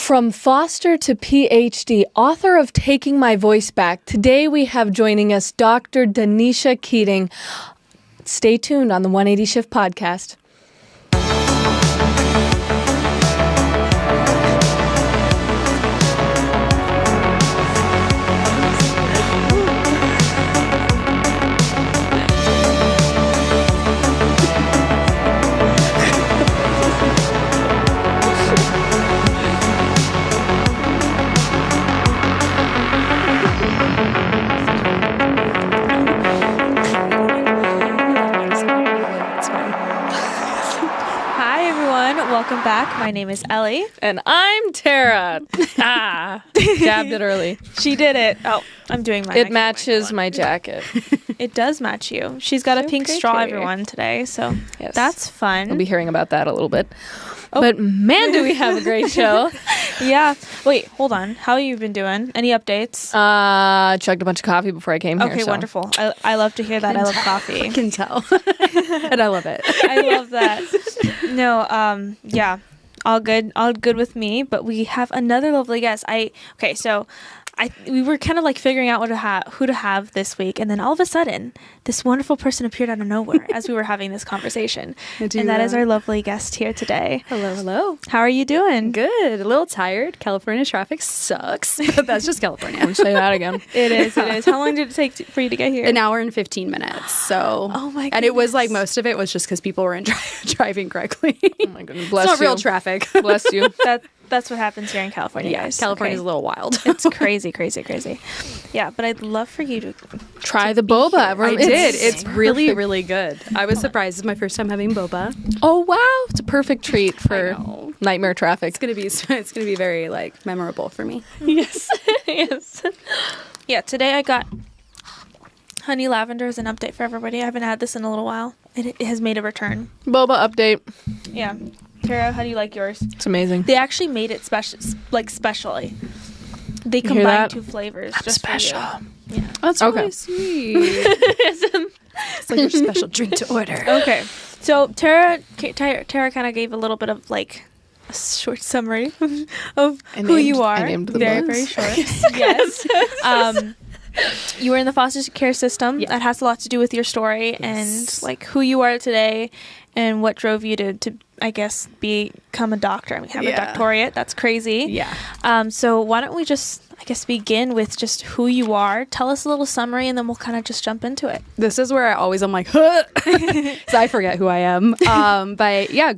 From foster to PhD, author of Taking My Voice Back, today we have joining us Dr. Danisha Keating. Stay tuned on the 180 Shift podcast. Welcome back. My name is Ellie. And I'm Tara. Jabbed it early. She did it. Oh, I'm doing mine. It matches my jacket. It does match you. She's got a pink straw, everyone, today. So yes. That's fun. We'll be hearing about that a little bit. Oh. But man, do we have a great show. Yeah. Wait, hold on. How have you been doing? Any updates? Chugged a bunch of coffee before I came here. Okay, wonderful. I love to hear that. I love coffee. I can tell. And I love it. I love that. No, yeah. All good with me, but we have another lovely guest. We were kind of like figuring out who to have this week, and then all of a sudden, this wonderful person appeared out of nowhere as we were having this conversation, and that is our lovely guest here today. Hello. How are you doing? Good. A little tired. California traffic sucks, but that's just California. I'm say that again. It is. How long did it take for you to get here? An hour and 15 minutes. So, oh my goodness. And it was like most of it was just because people weren't driving correctly. Oh my goodness, bless you. It's not real traffic. Bless you. That's what happens here in California, guys. California's a little wild. It's crazy. Yeah, but I'd love for you to try the boba. I did. It's really, really good. I was surprised. It's my first time having boba. Oh wow, it's a perfect treat for nightmare traffic. It's gonna be very memorable for me. Yes. Yes. Yeah. Today I got honey lavender as an update for everybody. I haven't had this in a little while. It has made a return. Boba update. Yeah. Tara, how do you like yours? It's amazing. They actually made it specially. They combined two flavors. I'm just special. Yeah. That's really sweet. It's like your special drink to order. Okay. So Tara kind of gave a little bit of a short summary of who you are. Very short. Yes. You were in the foster care system. Yeah. That has a lot to do with your story and who you are today and what drove you to I guess, become a doctor. I mean, have a doctorate. That's crazy. Yeah. So why don't we just, I guess, begin with just who you are. Tell us a little summary, and then we'll kind of just jump into it. This is where I'm like, huh. So I forget who I am. But yeah,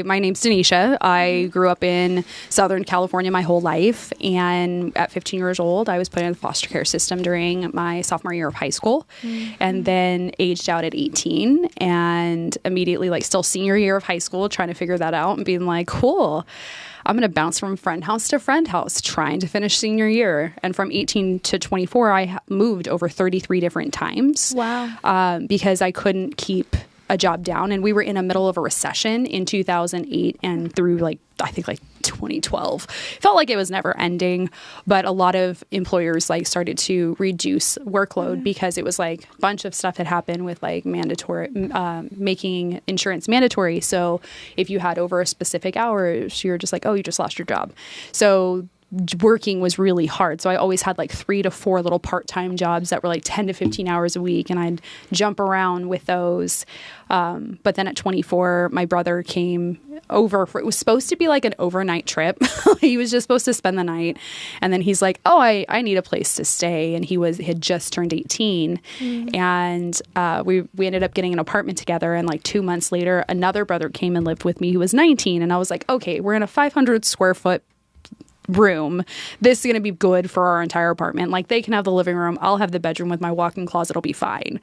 my name's Danisha. I grew up in Southern California my whole life. And at 15 years old, I was put in the foster care system during my sophomore year of high school. Mm-hmm. And then aged out at 18 and immediately still senior year of high school, trying to figure that out and being like, cool, I'm going to bounce from friend house to friend house, trying to finish senior year. And from 18 to 24, I moved over 33 different times. Wow. Because I couldn't keep a job down. And we were in the middle of a recession in 2008 and through 2012. Felt like it was never ending, but a lot of employers started to reduce workload because it was a bunch of stuff had happened with mandatory making insurance mandatory. So if you had over a specific hours, you're just you just lost your job. So working was really hard. So I always had 3 to 4 little part-time jobs that were 10 to 15 hours a week, and I'd jump around with those. But then at 24, my brother came over it was supposed to be an overnight trip. He was just supposed to spend the night. And then he's like, oh, I need a place to stay. And he had just turned 18. And we ended up getting an apartment together. And 2 months later, another brother came and lived with me who was 19. And I was like, okay, we're in a 500 square foot room. This is going to be good for our entire apartment. They can have the living room. I'll have the bedroom with my walk-in closet. It'll be fine.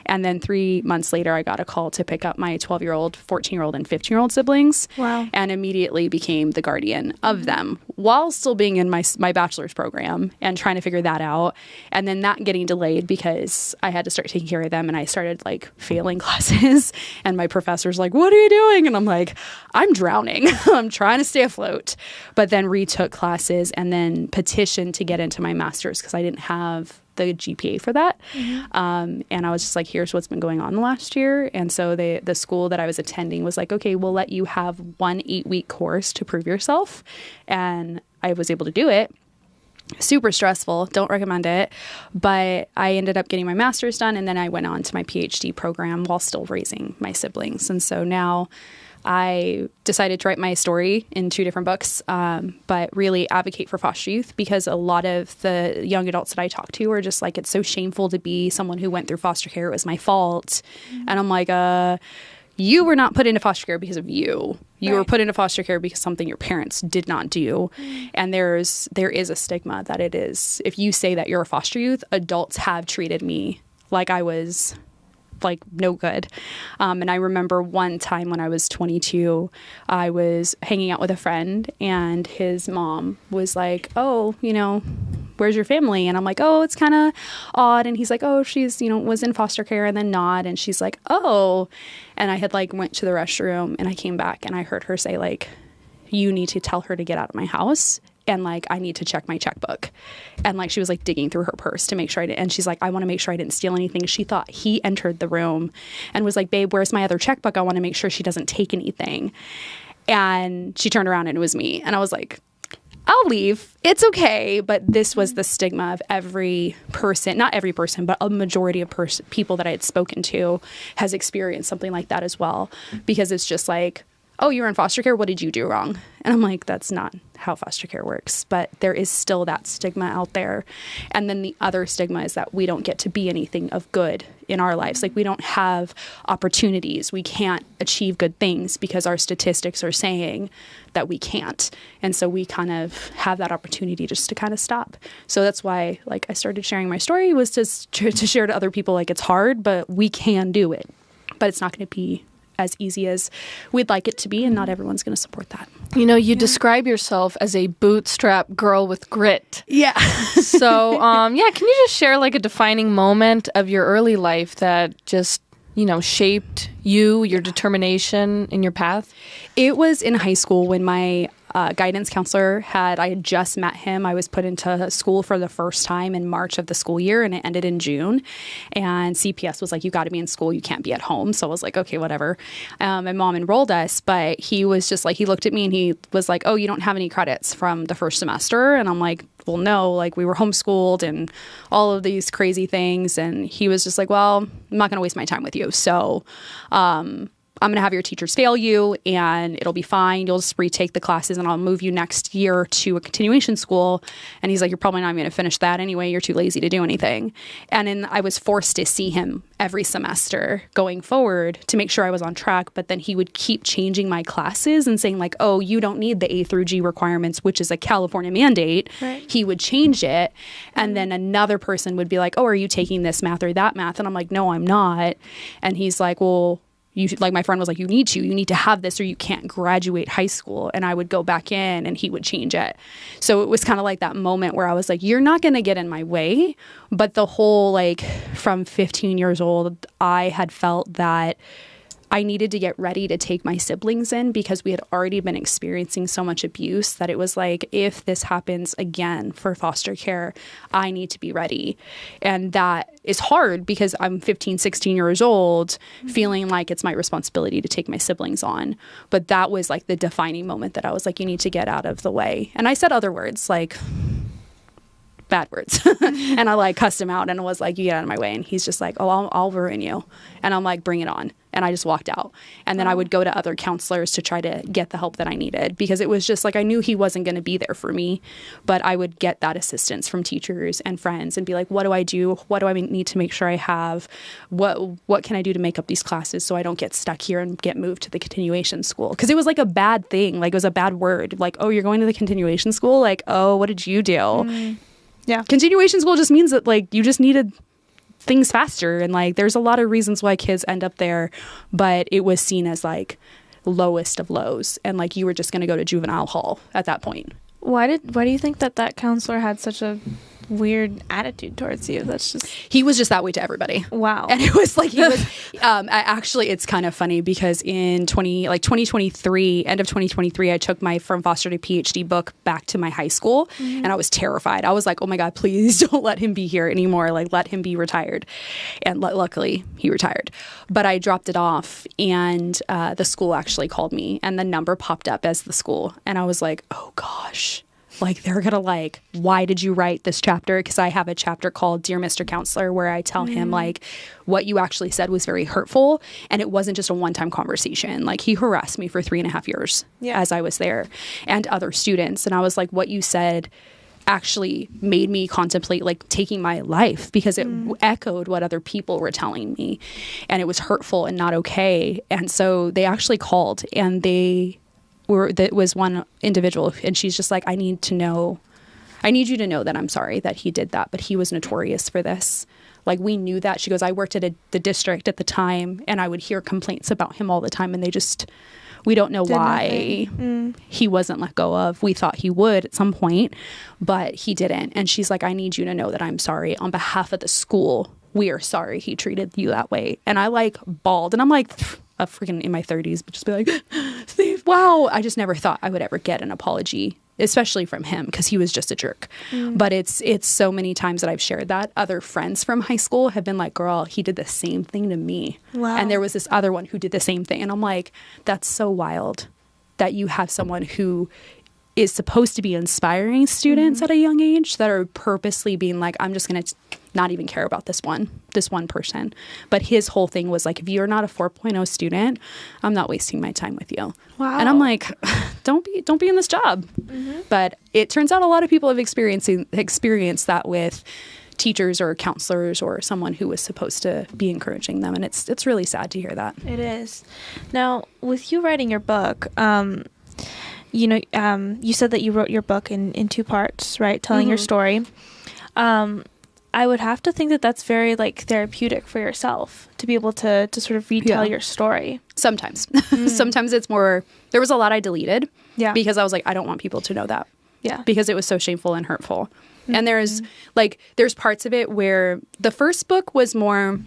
And then 3 months later, I got a call to pick up my 12-year-old, 14-year-old, and 15-year-old siblings. Wow. And immediately became the guardian of them while still being in my bachelor's program and trying to figure that out. And then that getting delayed because I had to start taking care of them, and I started failing classes. And my professor's like, what are you doing? And I'm like, I'm drowning. I'm trying to stay afloat. But then retook classes and then petitioned to get into my master's because I didn't have the GPA for that. And I was just like, here's what's been going on the last year. And so the school that I was attending was like, okay, we'll let you have one 8-week course to prove yourself. And I was able to do it. Super stressful. Don't recommend it. But I ended up getting my master's done, and then I went on to my PhD program while still raising my siblings. And so now I decided to write my story in 2 different books, but really advocate for foster youth, because a lot of the young adults that I talk to are just like, it's so shameful to be someone who went through foster care. It was my fault. And I'm like, you were not put into foster care because of you. You were put into foster care because something your parents did not do. And there is a stigma that it is, if you say that you're a foster youth, adults have treated me like I was like no good. And I remember one time when I was 22, I was hanging out with a friend, and his mom was like, oh, you know, where's your family? And I'm like, oh, it's kind of odd. And he's like, oh, she's, you know, was in foster care and then not. And she's like, oh. And I had like went to the restroom, and I came back and I heard her say like, you need to tell her to get out of my house. And like, I need to check my checkbook. And like, she was like digging through her purse to make sure I didn't. And she's like, I want to make sure I didn't steal anything. She thought he entered the room and was like, babe, where's my other checkbook? I want to make sure she doesn't take anything. And she turned around and it was me. And I was like, I'll leave. It's okay. But this was the stigma of every person, not every person, but a majority of people that I had spoken to has experienced something like that as well. Because it's just like, oh, you're in foster care. What did you do wrong? And I'm like, that's not how foster care works. But there is still that stigma out there. And then the other stigma is that we don't get to be anything of good in our lives. Like, we don't have opportunities. We can't achieve good things because our statistics are saying that we can't. And so we kind of have that opportunity just to kind of stop. So that's why, like, I started sharing my story, was to share to other people, like, it's hard, but we can do it. But it's not going to be as easy as we'd like it to be, and not everyone's going to support that. You know, you describe yourself as a bootstrap girl with grit. Yeah. So, can you just share like a defining moment of your early life that just, you know, shaped you, your determination in your path? It was in high school when my guidance counselor I had just met him. I was put into school for the first time in March of the school year, and it ended in June. And CPS was like, you got to be in school. You can't be at home. So I was like, okay, whatever. My mom enrolled us, but he was just like, he looked at me and he was like, oh, you don't have any credits from the first semester. And I'm like, well, no, like, we were homeschooled and all of these crazy things. And he was just like, well, I'm not going to waste my time with you. So, I'm going to have your teachers fail you, and it'll be fine. You'll just retake the classes, and I'll move you next year to a continuation school. And he's like, you're probably not going to finish that anyway. You're too lazy to do anything. And then I was forced to see him every semester going forward to make sure I was on track. But then he would keep changing my classes and saying like, oh, you don't need the A through G requirements, which is a California mandate. Right. He would change it. And then another person would be like, oh, are you taking this math or that math? And I'm like, no, I'm not. And he's like, well, like, my friend was like, you need to have this or you can't graduate high school. And I would go back in and he would change it. So it was kind of like that moment where I was like, you're not going to get in my way. But the whole, like, from 15 years old, I had felt that I needed to get ready to take my siblings in because we had already been experiencing so much abuse that it was like, if this happens again for foster care, I need to be ready. And that is hard because I'm 15, 16 years old, feeling like it's my responsibility to take my siblings on. But that was like the defining moment that I was like, you need to get out of the way. And I said other words, like bad words. And I like cussed him out and was like, you get out of my way. And he's just like, oh, I'll ruin you. And I'm like, bring it on. And I just walked out. And then I would go to other counselors to try to get the help that I needed, because it was just like, I knew he wasn't going to be there for me, but I would get that assistance from teachers and friends and be like, what do I do? What do I need to make sure I have? What can I do to make up these classes so I don't get stuck here and get moved to the continuation school? Because it was like a bad thing. Like, it was a bad word. Like, oh, you're going to the continuation school? Like, oh, what did you do? Yeah. Continuation school just means that, like, you just needed things faster, and like, there's a lot of reasons why kids end up there, but it was seen as like lowest of lows, and like, you were just going to go to juvenile hall at that point. Why do you think that counselor had such a weird attitude towards you? He was just that way to everybody. Wow. And it was like, he was actually, it's kind of funny because in 2023, end of 2023, I took my From Foster to PhD book back to my high school, and I was terrified. I was like, oh my God, please don't let him be here anymore. Like, let him be retired. And luckily he retired, but I dropped it off, and the school actually called me, and the number popped up as the school. And I was like, oh gosh, Like, they're going to like, why did you write this chapter? Because I have a chapter called Dear Mr. Counselor, where I tell him like what you actually said was very hurtful. And it wasn't just a one-time conversation. Like, he harassed me for 3.5 years as I was there, and other students. And I was like, what you said actually made me contemplate like taking my life, because it echoed what other people were telling me, and it was hurtful and not okay. And so they actually called, and that was one individual, and she's just like, I need you to know that I'm sorry that he did that, but he was notorious for this. Like, we knew that. She goes, I worked at the district at the time, and I would hear complaints about him all the time, and we don't know why he wasn't let go of. We thought he would at some point, but he didn't. And she's like, I need you to know that I'm sorry. On behalf of the school, we are sorry he treated you that way. And I like bawled, and I'm like a freaking in my 30s, but just be like, Steve, wow. I just never thought I would ever get an apology, especially from him, because he was just a jerk. But it's so many times that I've shared that. Other friends from high school have been like, girl, he did the same thing to me. Wow. And there was this other one who did the same thing. And I'm like, that's so wild that you have someone who is supposed to be inspiring students at a young age that are purposely being like, I'm just going to not even care about this one person. But his whole thing was like, if you're not a 4.0 student, I'm not wasting my time with you. Wow. And I'm like, don't be in this job. But it turns out a lot of people have experienced that with teachers or counselors or someone who was supposed to be encouraging them. And it's really sad to hear that. It is. Now, with you writing your book, you said that you wrote your book in 2 parts, right? Telling your story. I would have to think that that's very like therapeutic for yourself to be able to sort of retell your story. Sometimes. Sometimes it's more, there was a lot I deleted because I was like, I don't want people to know that. Yeah. Because it was so shameful and hurtful. And there's parts of it where the first book was more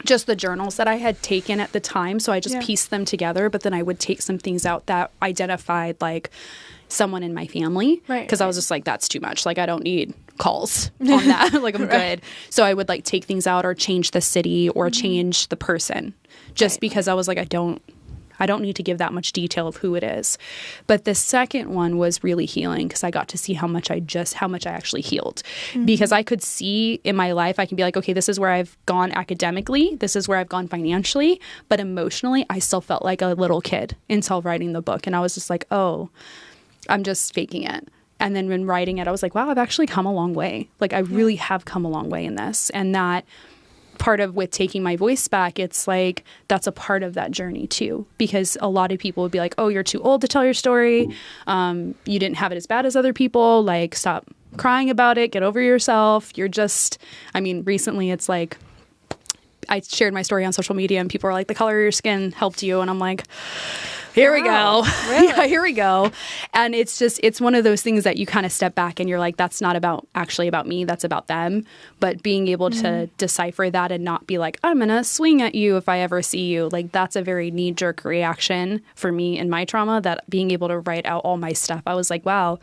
just the journals that I had taken at the time. So I just pieced them together, but then I would take some things out that identified like someone in my family. Right. Because I was just like, that's too much. Like, I don't need calls on that. Like, I'm good. So I would like take things out or change the city or change the person just because I was like, I don't need to give that much detail of who it is. But the second one was really healing because I got to see how much I actually healed. Because I could see in my life, I can be like, okay, this is where I've gone academically. This is where I've gone financially. But emotionally, I still felt like a little kid until writing the book. And I was just like, oh, I'm just faking it. And then when writing it, I was like, wow, I've actually come a long way. Like, I really have come a long way in this. And that part of with taking my voice back, it's like that's a part of that journey too, because a lot of people would be like, oh, you're too old to tell your story, you didn't have it as bad as other people, like stop crying about it, get over yourself, you're just, I mean, recently it's like I shared my story on social media and people are like, the color of your skin helped you, and I'm like, here we go. Really? Yeah, here we go. And it's one of those things that you kind of step back and you're like, that's not actually about me, that's about them. But being able to decipher that and not be like, I'm going to swing at you if I ever see you. Like, that's a very knee-jerk reaction for me in my trauma, that being able to write out all my stuff, I was like, wow,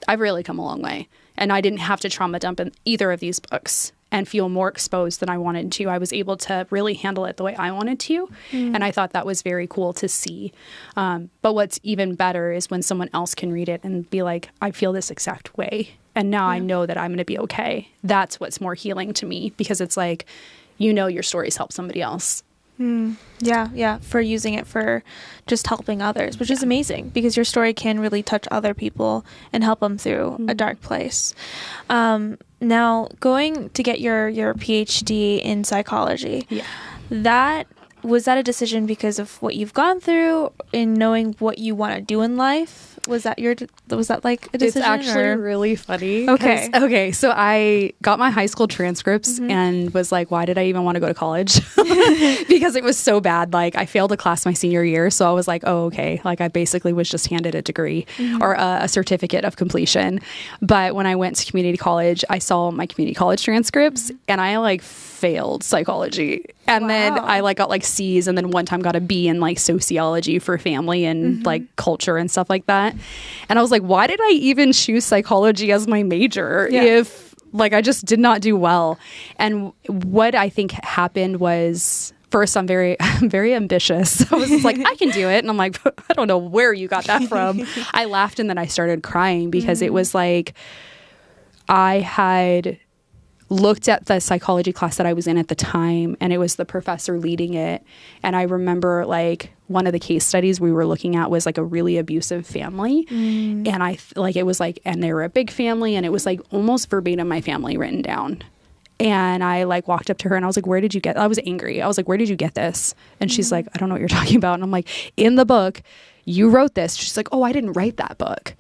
I've really come a long way. And I didn't have to trauma dump in either of these books and feel more exposed than I wanted to. I was able to really handle it the way I wanted to. And I thought that was very cool to see. But what's even better is when someone else can read it and be like, I feel this exact way. And now I know that I'm going to be okay. That's what's more healing to me, because it's like, your stories help somebody else. Yeah. For using it for just helping others, which is amazing, because your story can really touch other people and help them through a dark place. Now, going to get your PhD in psychology, was that a decision because of what you've gone through in knowing what you want to do in life? Was that like a decision? It's actually really funny. Okay. So I got my high school transcripts and was like, why did I even want to go to college? Because it was so bad. Like, I failed a class my senior year. So I was like, oh, okay. Like, I basically was just handed a degree or a certificate of completion. But when I went to community college, I saw my community college transcripts and I like failed psychology. And then I like got like C's, and then one time got a B in like sociology for family and like culture and stuff like that. And I was like, why did I even choose psychology as my major if like I just did not do well? And what I think happened was first I'm very ambitious. I was just like, I can do it. And I'm like, I don't know where you got that from. I laughed and then I started crying because it was like, I had looked at the psychology class that I was in at the time, and it was the professor leading it. And I remember like one of the case studies we were looking at was like a really abusive family. And it was like, and they were a big family, and it was like almost verbatim my family written down. And I like walked up to her and I was like, where did you get, I was angry. I was like, where did you get this? And she's like, I don't know what you're talking about. And I'm like, in the book, you wrote this. She's like, oh, I didn't write that book.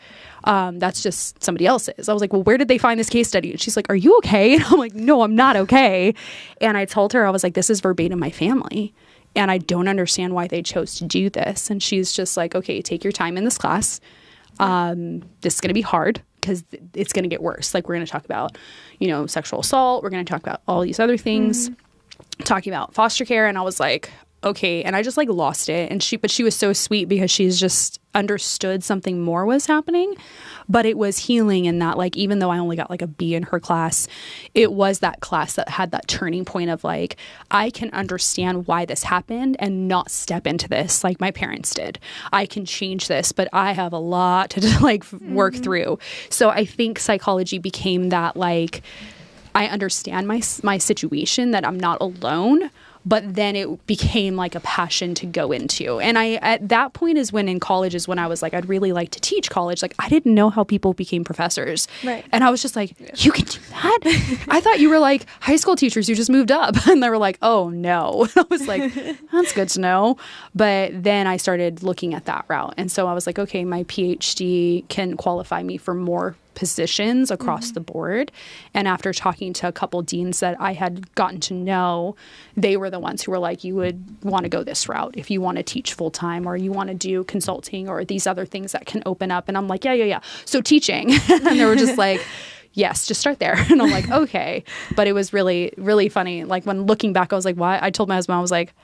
That's just somebody else's. I was like, well, where did they find this case study? And she's like, are you okay? And I'm like, no, I'm not okay. And I told her, I was like, this is verbatim my family. And I don't understand why they chose to do this. And she's just like, okay, take your time in this class. This is going to be hard because it's going to get worse. Like, we're going to talk about, sexual assault. We're going to talk about all these other things, talking about foster care. And I was like, okay. And I just like lost it. And but she was so sweet because she's just understood something more was happening, but it was healing in that, like, even though I only got like a B in her class, it was that class that had that turning point of like, I can understand why this happened and not step into this like my parents did. I can change this, but I have a lot to like work through. So I think psychology became that, like, I understand my situation, that I'm not alone. But then it became like a passion to go into. And at that point is when in college is when I was like, I'd really like to teach college. Like, I didn't know how people became professors. Right. And I was just like, you can do that? I thought you were like high school teachers who just moved up. And they were like, oh no. And I was like, that's good to know. But then I started looking at that route. And so I was like, okay, my PhD can qualify me for more positions across the board. And after talking to a couple deans that I had gotten to know, they were the ones who were like, you would want to go this route if you want to teach full time, or you want to do consulting or these other things that can open up. And I'm like, yeah. So teaching. And they were just like, yes, just start there. And I'm like, okay. But it was really, really funny. Like, when looking back, I was like, why? I told my husband, I was like,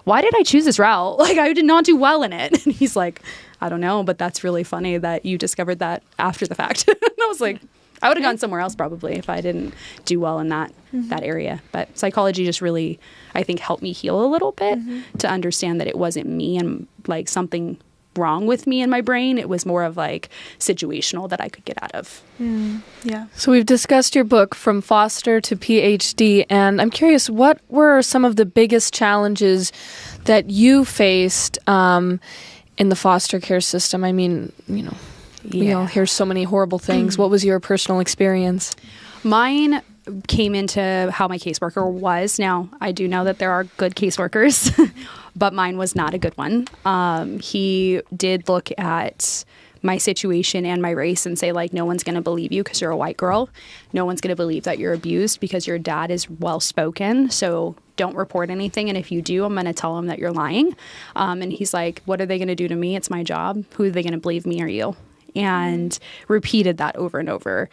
why did I choose this route? Like, I did not do well in it. And he's like, I don't know, but that's really funny that you discovered that after the fact. And I was like, I would have gone somewhere else probably if I didn't do well in that area. But psychology just really, I think, helped me heal a little bit to understand that it wasn't me and like something wrong with me in my brain. It was more of like situational that I could get out of. Yeah. So we've discussed your book From Foster to PhD, and I'm curious, what were some of the biggest challenges that you faced in the foster care system? I mean, we all hear so many horrible things. What was your personal experience? Mine came into how my caseworker was. Now, I do know that there are good caseworkers, but mine was not a good one. He did look at my situation and my race and say, like, no one's going to believe you because you're a white girl. No one's going to believe that you're abused because your dad is well-spoken. So don't report anything. And if you do, I'm going to tell them that you're lying. And he's like, what are they going to do to me? It's my job. Who are they going to believe, me or you? And repeated that over and over.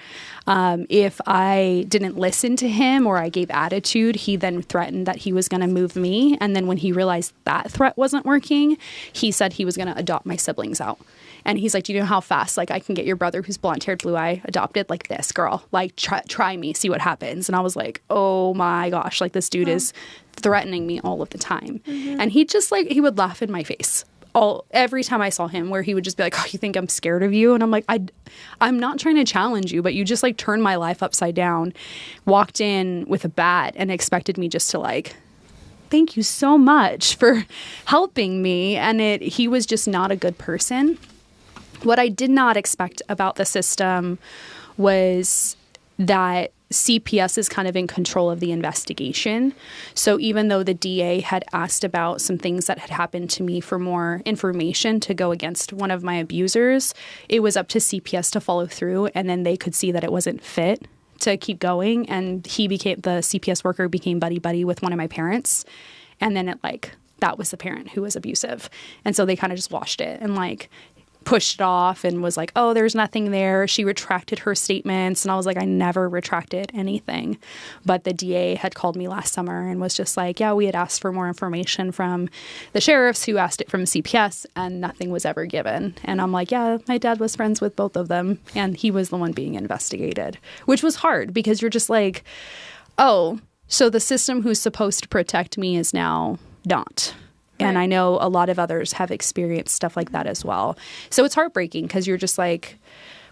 If I didn't listen to him or I gave attitude, he then threatened that he was going to move me. And then when he realized that threat wasn't working, he said he was going to adopt my siblings out. And he's like, do you know how fast, like, I can get your brother who's blonde-haired, blue-eye adopted? Like, this girl, like, try me, see what happens. And I was like, oh my gosh, like, this dude is threatening me all of the time. And he just, like, he would laugh in my face every time I saw him, where he would just be like, oh, you think I'm scared of you? And I'm like, I'm not trying to challenge you, but you just like turned my life upside down, walked in with a bat and expected me just to like, thank you so much for helping me. And he was just not a good person. What I did not expect about the system was that CPS is kind of in control of the investigation. So even though the DA had asked about some things that had happened to me for more information to go against one of my abusers, it was up to CPS to follow through, and then they could see that it wasn't fit to keep going. And the CPS worker became buddy-buddy with one of my parents. And then that was the parent who was abusive. And so they kind of just washed it and like pushed it off and was like, oh, there's nothing there. She retracted her statements. And I was like, I never retracted anything. But the DA had called me last summer and was just like, yeah, we had asked for more information from the sheriffs who asked it from CPS, and nothing was ever given. And I'm like, yeah, my dad was friends with both of them, and he was the one being investigated, which was hard because you're just like, oh, So the system who's supposed to protect me is now not. Right. And I know a lot of others have experienced stuff like that as well. So it's heartbreaking because you're just like,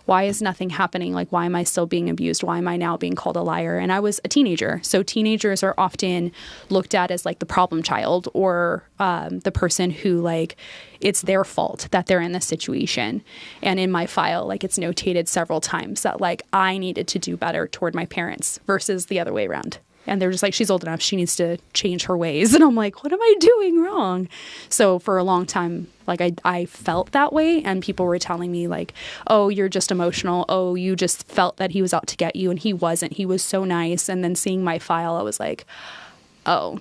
why is nothing happening? Like, why am I still being abused? Why am I now being called a liar? And I was a teenager. So teenagers are often looked at as like the problem child or the person who like it's their fault that they're in this situation. And in my file, like it's notated several times that like I needed to do better toward my parents versus the other way around. And they're just like, she's old enough. She needs to change her ways. And I'm like, what am I doing wrong? So for a long time, like I felt that way. And people were telling me like, oh, you're just emotional. Oh, you just felt that he was out to get you. And he wasn't. He was so nice. And then seeing my file, I was like, oh,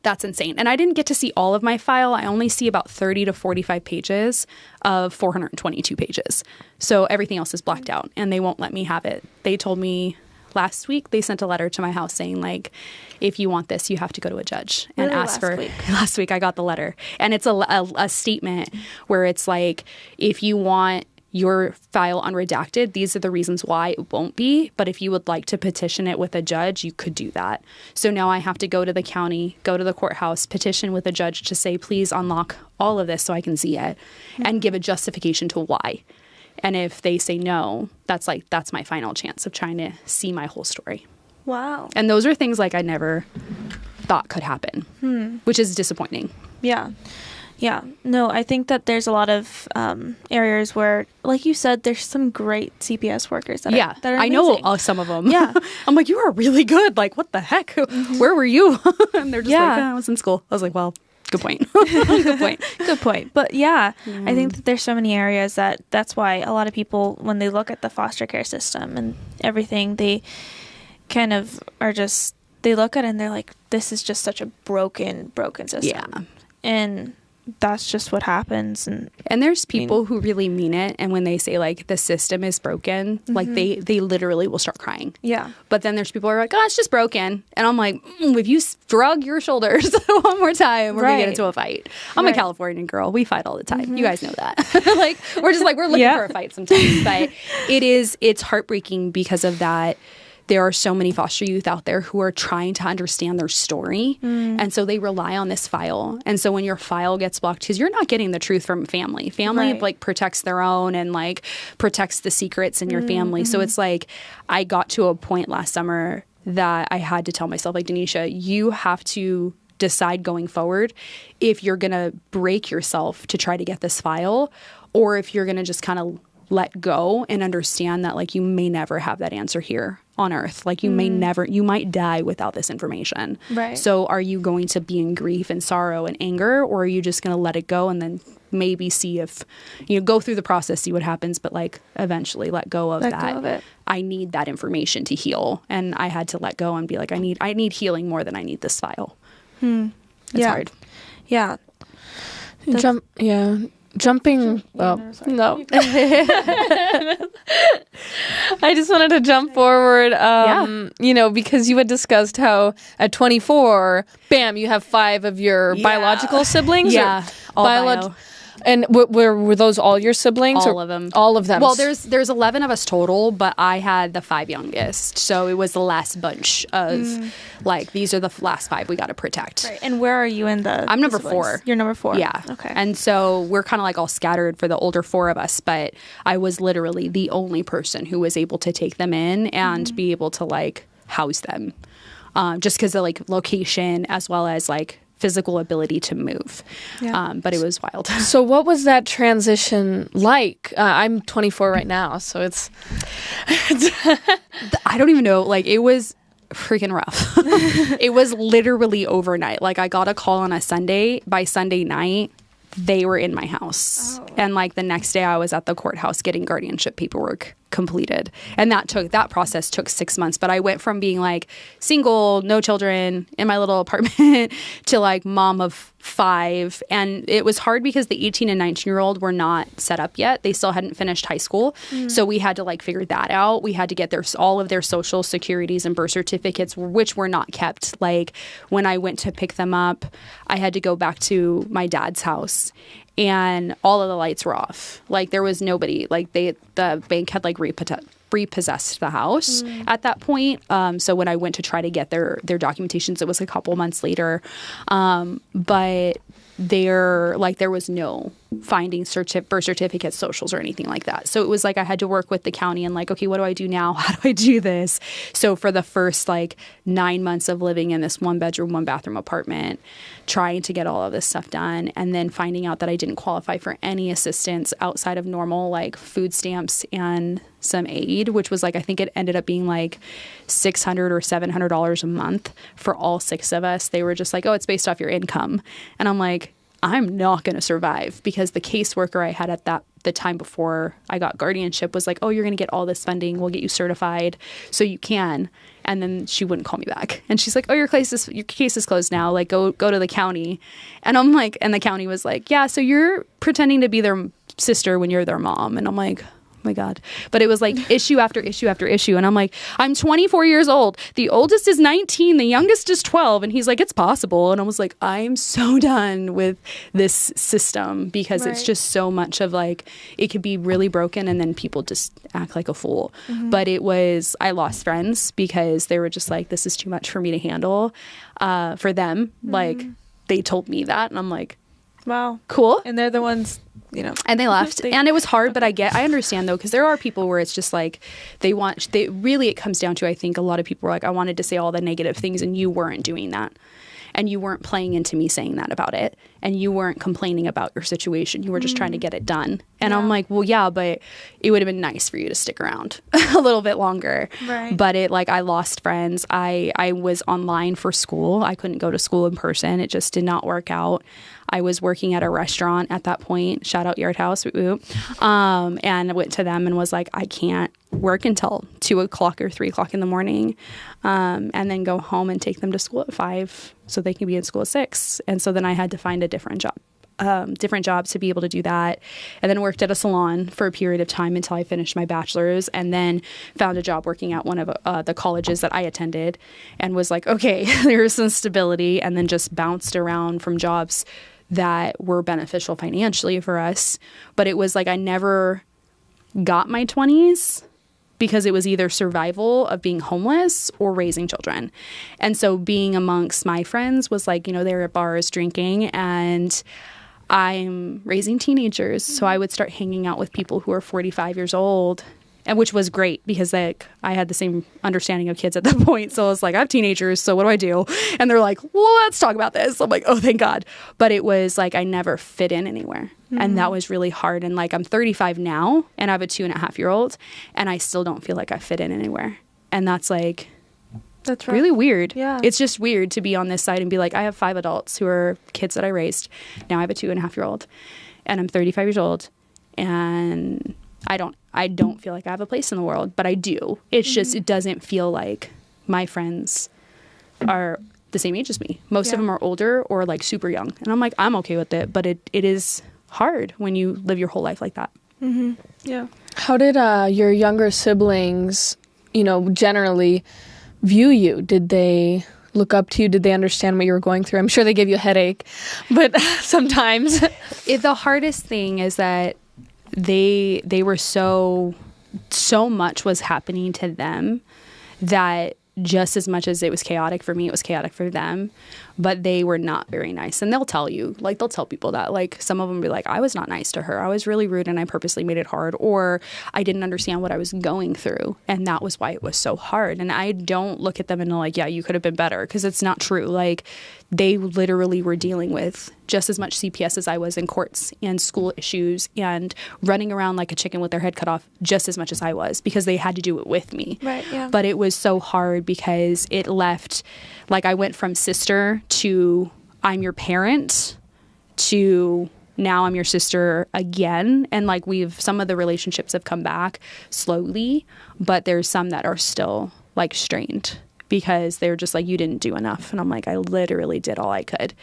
that's insane. And I didn't get to see all of my file. I only see about 30 to 45 pages of 422 pages. So everything else is blacked out. And they won't let me have it. They told me last week, they sent a letter to my house saying, like, if you want this, you have to go to a judge and ask for it. Last week, I got the letter. And it's a statement where it's like, if you want your file unredacted, these are the reasons why it won't be. But if you would like to petition it with a judge, you could do that. So now I have to go to the county, go to the courthouse, petition with a judge to say, please unlock all of this so I can see it and give a justification to why. And if they say no, that's my final chance of trying to see my whole story. Wow. And those are things like I never thought could happen, which is disappointing. Yeah. Yeah. No, I think that there's a lot of areas where, like you said, there's some great CPS workers that are amazing. I know some of them. Yeah. I'm like, you are really good. Like, what the heck? Where were you? And they're just like, I was in school. I was like, well, good point. Good point. Good point. But I think that there's so many areas that's why a lot of people, when they look at the foster care system and everything, they kind of are just, they look at it and they're like, this is just such a broken system. Yeah. And that's just what happens. And there's people who really mean it. And when they say like the system is broken, like they literally will start crying. Yeah. But then there's people who are like, oh, it's just broken. And I'm like, if you shrug your shoulders one more time, we're going to get into a fight. I'm a Californian girl. We fight all the time. You guys know that. Like, we're looking for a fight sometimes. But it's heartbreaking because of that. There are so many foster youth out there who are trying to understand their story. And so they rely on this file. And so when your file gets blocked, because you're not getting the truth from family. Family like protects their own and like protects the secrets in your family. So it's like I got to a point last summer that I had to tell myself, like, Danisha, you have to decide going forward if you're going to break yourself to try to get this file or if you're going to just kind of let go and understand that like you may never have that answer here on earth. Like you might die without this information. Right. So are you going to be in grief and sorrow and anger, or are you just going to let it go and then maybe see if, go through the process, see what happens, but like eventually let go of that. I need that information to heal. And I had to let go and be like, I need healing more than I need this file. It's hard. Yeah. Jumping. Oh, no. I just wanted to jump forward, because you had discussed how at 24, bam, you have 5 of your biological siblings. Yeah. And were those all your siblings? All of them. All of them. Well, there's 11 of us total, but I had the 5 youngest. So it was the last bunch of, these are the last 5 we got to protect. Right. And where are you in the I'm number siblings? 4. You're number 4? Yeah. Okay. And so we're kind of like all scattered for the older 4 of us, but I was literally the only person who was able to take them in and be able to, like, house them. Just because of, like, location as well as, like, physical ability to move. Yeah. But it was wild. So what was that transition like? I'm 24 right now, so it's I don't even know. Like, it was freaking rough. It was literally overnight. Like, I got a call on a Sunday. By Sunday night, they were in my house. Oh. And like the next day I was at the courthouse getting guardianship paperwork completed. And that process took 6 months. But I went from being like single, no children in my little apartment to like mom of 5. And it was hard because the 18 and 19-year-old were not set up yet. They still hadn't finished high school. So we had to like figure that out. We had to get all of their social securities and birth certificates, which were not kept. Like when I went to pick them up, I had to go back to my dad's house. And all of the lights were off. Like there was nobody. Like the bank had like repossessed the house at that point. So when I went to try to get their documentations, it was a couple months later. But there was no finding birth certificates, socials, or anything like that. So it was like I had to work with the county and like, okay, what do I do now? How do I do this? So for the first 9 months of living in this 1-bedroom, 1-bathroom apartment, trying to get all of this stuff done, and then finding out that I didn't qualify for any assistance outside of normal food stamps and some aid, which was I think it ended up being $600 or $700 a month for all 6 of us. They were just oh, it's based off your income. And I'm like, I'm not going to survive, because the caseworker I had at the time before I got guardianship was oh, you're going to get all this funding. We'll get you certified so you can. And then she wouldn't call me back. And she's like, oh, your case is closed now. Go to the county. And I'm and the county was yeah, so you're pretending to be their sister when you're their mom. And I'm like, my God. But it was issue after issue after issue. And I'm I'm 24 years old. The oldest is 19. The youngest is 12. And he's it's possible. And I was I'm so done with this system, because it's just so much of it could be really broken and then people just act like a fool. Mm-hmm. But I lost friends because they were just this is too much for me to handle for them. Mm-hmm. They told me that. And I'm wow. Cool. And they're the ones, and they left. And it was hard, but I understand though, because there are people where it's just it comes down to, I think a lot of people were I wanted to say all the negative things and you weren't doing that. And you weren't playing into me saying that about it. And you weren't complaining about your situation. You were just trying to get it done. And I'm well, yeah, but it would have been nice for you to stick around a little bit longer. Right. But I lost friends. I was online for school. I couldn't go to school in person. It just did not work out. I was working at a restaurant at that point. Shout out Yard House. And I went to them and was I can't work until 2 o'clock or 3 o'clock in the morning, and then go home and take them to school at 5 so they can be in school at 6. And so then I had to find a different job to be able to do that. And then worked at a salon for a period of time until I finished my bachelor's, and then found a job working at one of the colleges that I attended, and was okay, there's some stability, and then just bounced around from jobs that were beneficial financially for us. But it was I never got my 20s, because it was either survival of being homeless or raising children. And so being amongst my friends was they're at bars drinking, and I'm raising teenagers. So I would start hanging out with people who are 45 years old, and which was great, because I had the same understanding of kids at that point. So I was I have teenagers, so what do I do? And they're well, let's talk about this. I'm oh, thank God. But it was I never fit in anywhere. Mm-hmm. And that was really hard. And I'm 35 now, and I have a 2.5-year-old, and I still don't feel I fit in anywhere. And that's that's really weird. Yeah. It's just weird to be on this side and be I have 5 adults who are kids that I raised. Now I have a 2.5-year-old, and I'm 35 years old, and I don't feel I have a place in the world, but I do. It's just, it doesn't feel like my friends are the same age as me. Most of them are older or super young. And I'm I'm okay with it, but it is hard when you live your whole life like that. Mm-hmm. Yeah. How did your younger siblings, generally view you? Did they look up to you? Did they understand what you were going through? I'm sure they gave you a headache, but sometimes. The hardest thing is that they were so much was happening to them that just as much as it was chaotic for me, it was chaotic for them. But they were not very nice. And they'll tell you, they'll tell people that, some of them be I was not nice to her. I was really rude and I purposely made it hard. Or I didn't understand what I was going through. And that was why it was so hard. And I don't look at them and yeah, you could have been better. Because it's not true. They literally were dealing with just as much CPS as I was in courts and school issues and running around like a chicken with their head cut off just as much as I was, because they had to do it with me. Right, yeah. But it was so hard because it left, I went from sister to I'm your parent to now I'm your sister again. And some of the relationships have come back slowly, but there's some that are still strained because they're just you didn't do enough. And I'm I literally did all I could.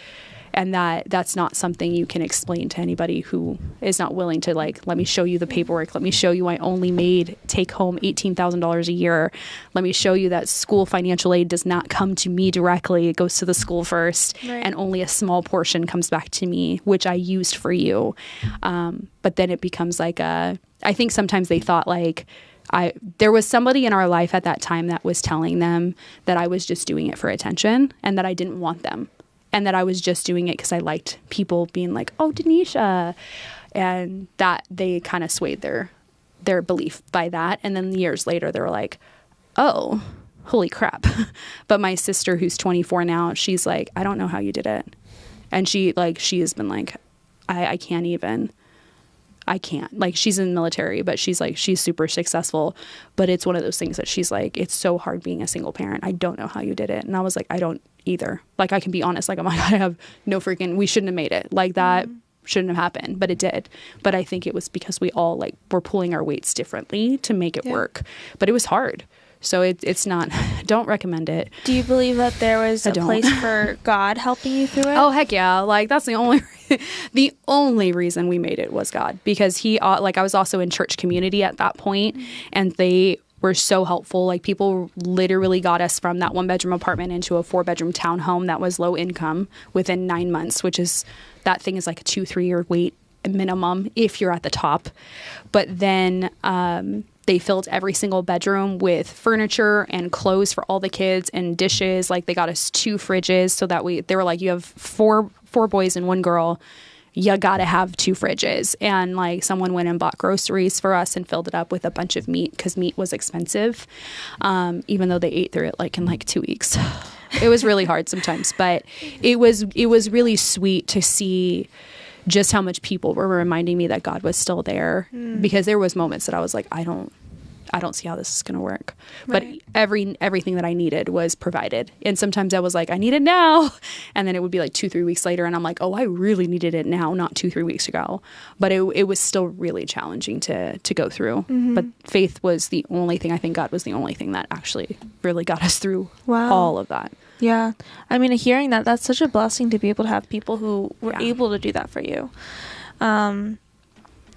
And that's not something you can explain to anybody who is not willing to let me show you the paperwork. Let me show you I only take home $18,000 a year. Let me show you that school financial aid does not come to me directly. It goes to the school first, right. And only a small portion comes back to me, which I used for you. But then it becomes I think sometimes they thought there was somebody in our life at that time that was telling them that I was just doing it for attention and that I didn't want them and that I was just doing it because I liked people being like, oh, Danisha, and that they kind of swayed their belief by that. And then years later, they were like, oh, holy crap. But my sister, who's 24 now, she's like, I don't know how you did it. And she has been like, I can't even. I can't. Like, she's in the military, but she's like, she's super successful. But it's one of those things that she's like, it's so hard being a single parent. I don't know how you did it. And I was like, I don't either. Like, I can be honest. Like, I'm like, I have no freaking, we shouldn't have made it. Like, that shouldn't have happened, but it did. But I think it was because we all like were pulling our weights differently to make it work. But it was hard. So it's not, don't recommend it. Do you believe that there was a place for God helping you through it? Oh, heck yeah. Like, that's the only reason we made it was God, because he, like, I was also in church community at that point, and they were so helpful. Like, people literally got us from that 1-bedroom apartment into a 4-bedroom townhome that was low income within 9 months, which is, that thing is like a 2-3 year wait minimum if you're at the top. But then, they filled every single bedroom with furniture and clothes for all the kids and dishes. Like, they got us 2 fridges so that they were like, you have four boys and 1 girl. You got to have 2 fridges. And like, someone went and bought groceries for us and filled it up with a bunch of meat because meat was expensive. Even though they ate through it like in like 2 weeks. It was really hard sometimes, but it was really sweet to see just how much people were reminding me that God was still there, because there was moments that I was like, I don't see how this is going to work. Right. But everything that I needed was provided. And sometimes I was like, I need it now. And then it would be like 2-3 weeks later. And I'm like, oh, I really needed it now, not 2-3 weeks ago. But it was still really challenging to go through. Mm-hmm. But faith was the only thing. I think God was the only thing that actually really got us through all of that. Yeah. I mean, hearing that's such a blessing to be able to have people who were able to do that for you.